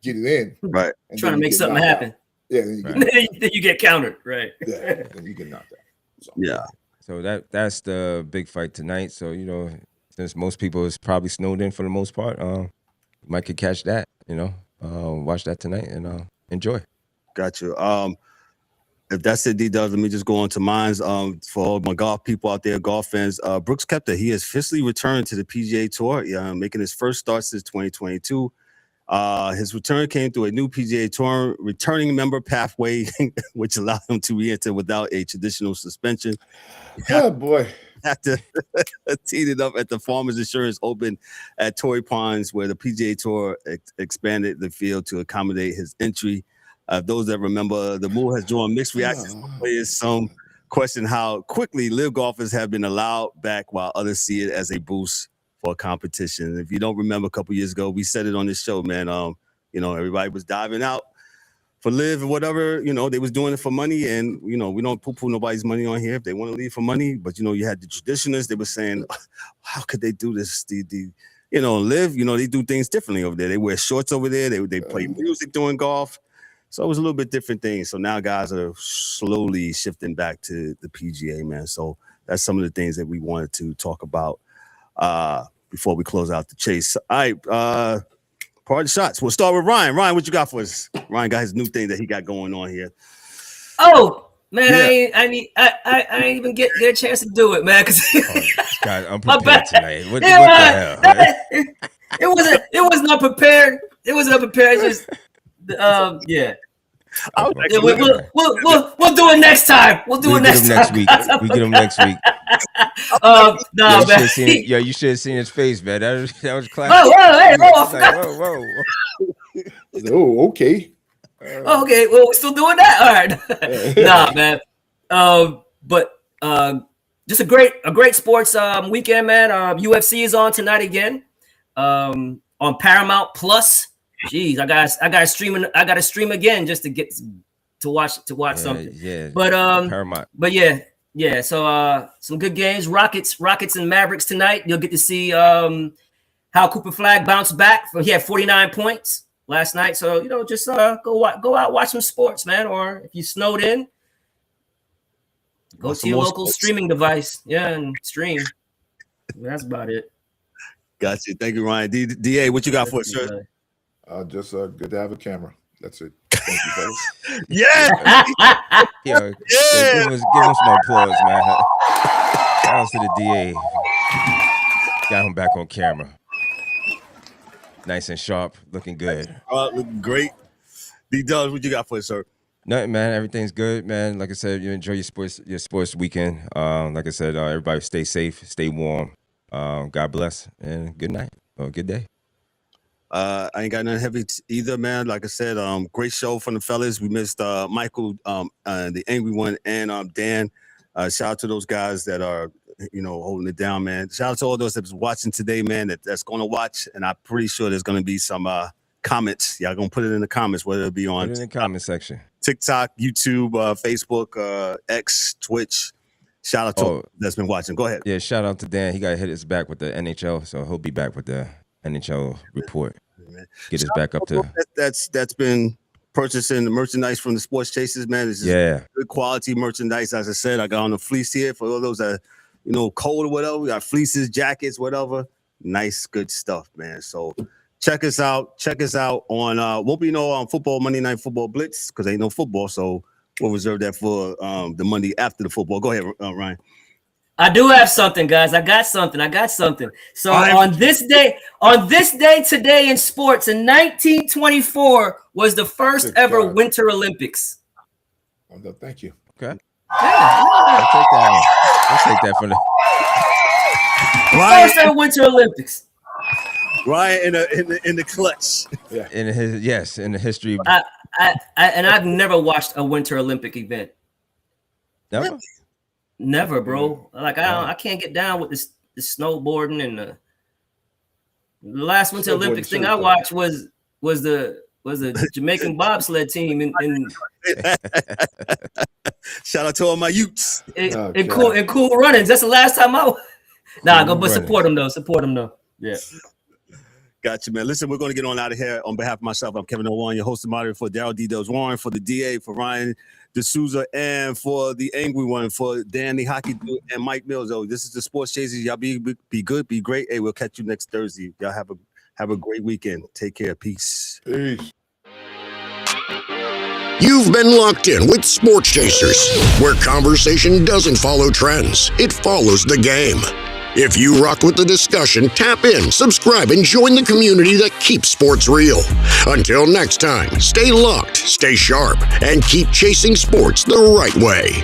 get it in, right? And trying to make something happen. Yeah, then you get countered, right? Yeah, and you get knocked out. So. Yeah. So that's the big fight tonight. So you know, since most people is probably snowed in for the most part, you might could catch that. You know, watch that tonight and enjoy. Got you. If that's it, D-Dubbz, let me just go on to mines. For all my golf people out there, golf fans, Brooks Koepka, he has officially returned to the PGA Tour, making his first start since 2022. His return came through a new PGA Tour returning member pathway, which allowed him to re-enter without a traditional suspension. Oh, boy. After teed it up at the Farmers Insurance Open at Torrey Pines, where the PGA Tour expanded the field to accommodate his entry. Those that remember, the move has drawn mixed reactions from players. Some question how quickly live golfers have been allowed back, while others see it as a boost for competition. If you don't remember, a couple years ago, we said it on this show, man. You know, everybody was diving out for live or whatever. You know, they was doing it for money, and you know, we don't poo-poo nobody's money on here if they want to leave for money. But you know, you had the traditionalists. They were saying, how could they do this? You know, live. You know, they do things differently over there. They wear shorts over there. They play music during golf. So it was a little bit different things. So now guys are slowly shifting back to the PGA, man. So that's some of the things that we wanted to talk about before we close out the chase. All right, party shots. We'll start with Ryan. Ryan, what you got for us? Ryan got his new thing that he got going on here. Oh man, I ain't even get a chance to do it, man. Cause God, I'm prepared tonight. What the hell? Man? It was not prepared. It was not prepared. Just. Yeah. We'll do it next time. We'll do it next week. We get him next week. No, man. You should have seen his face, man. That was classic. Whoa. Oh, okay. Okay. Well, we're still doing that. All right. Nah, man. But just a great sports weekend, man. UFC is on tonight again. On Paramount Plus. Jeez, I gotta stream again just to get to watch something. Yeah. But Paramount. But yeah. So some good games. Rockets and Mavericks tonight. You'll get to see how Cooper Flag bounced back. He had 49 points last night. So you know, just go out, watch some sports, man. Or if you snowed in, go to your local streaming device. Yeah, and stream. That's about it. Gotcha. Thank you, Ryan. DA, what you got for us, sir? Just good to have a camera. That's it. Thank you, fellas. Yeah. Give him some applause, man. Shout out to the DA. Got him back on camera. Nice and sharp, looking good. Looking great. D-Dubbz, what you got for us, sir? Nothing, man. Everything's good, man. Like I said, you enjoy your sports weekend. Like I said, everybody stay safe, stay warm. God bless, and good night or good day. I ain't got nothing heavy either, man. Like I said, great show from the fellas. We missed Michael, the Angry One, and Dan. Shout out to those guys that are holding it down, man. Shout out to all those that's watching today, man, that's going to watch. And I'm pretty sure there's going to be some comments. Y'all going to put it in the comments, whether it be on put it in the comment section. TikTok, YouTube, Facebook, X, Twitch. Shout out to that's been watching. Go ahead. Yeah, shout out to Dan. He got to hit us back with the NHL, so he'll be back with the NHL report. Get us back up to. That's been purchasing the merchandise from the Sports Chasers, man. It's just good quality merchandise. As I said, I got on the fleece here for all those that cold or whatever. We got fleeces, jackets, whatever. Nice, good stuff, man. So check us out. Check us out on won't be no football Monday Night Football Blitz because ain't no football. So we'll reserve that for the Monday after the football. Go ahead, Ryan. I do have something, guys. I got something. So on this day today in sports in 1924 was the first ever Winter Olympics. Oh, thank you. Okay. I'll take that from the first ever Winter Olympics. Ryan in the clutch. Yeah. In the history. And I've never watched a Winter Olympic event. Never? Never, bro. Like I can't get down with this snowboarding and the last Winter Olympics thing I watched was the Jamaican bobsled team in shout out to all my youths. In cool runnings. That's the last time support them though. Yeah. Gotcha, man. Listen, we're going to get on out of here. On behalf of myself, I'm Kevin Owen, your host and moderator for Daryl D-Dubbz Warren, for the DA, for Ryan DeSouza, and for the angry one, for Danny Hockey Dude and Mike Mills. This is the Sports Chasers. Y'all be good, be great. Hey, we'll catch you next Thursday. Y'all have a great weekend. Take care. Peace. Peace. You've been locked in with Sports Chasers, where conversation doesn't follow trends. It follows the game. If you rock with the discussion, tap in, subscribe, and join the community that keeps sports real. Until next time, stay locked, stay sharp, and keep chasing sports the right way.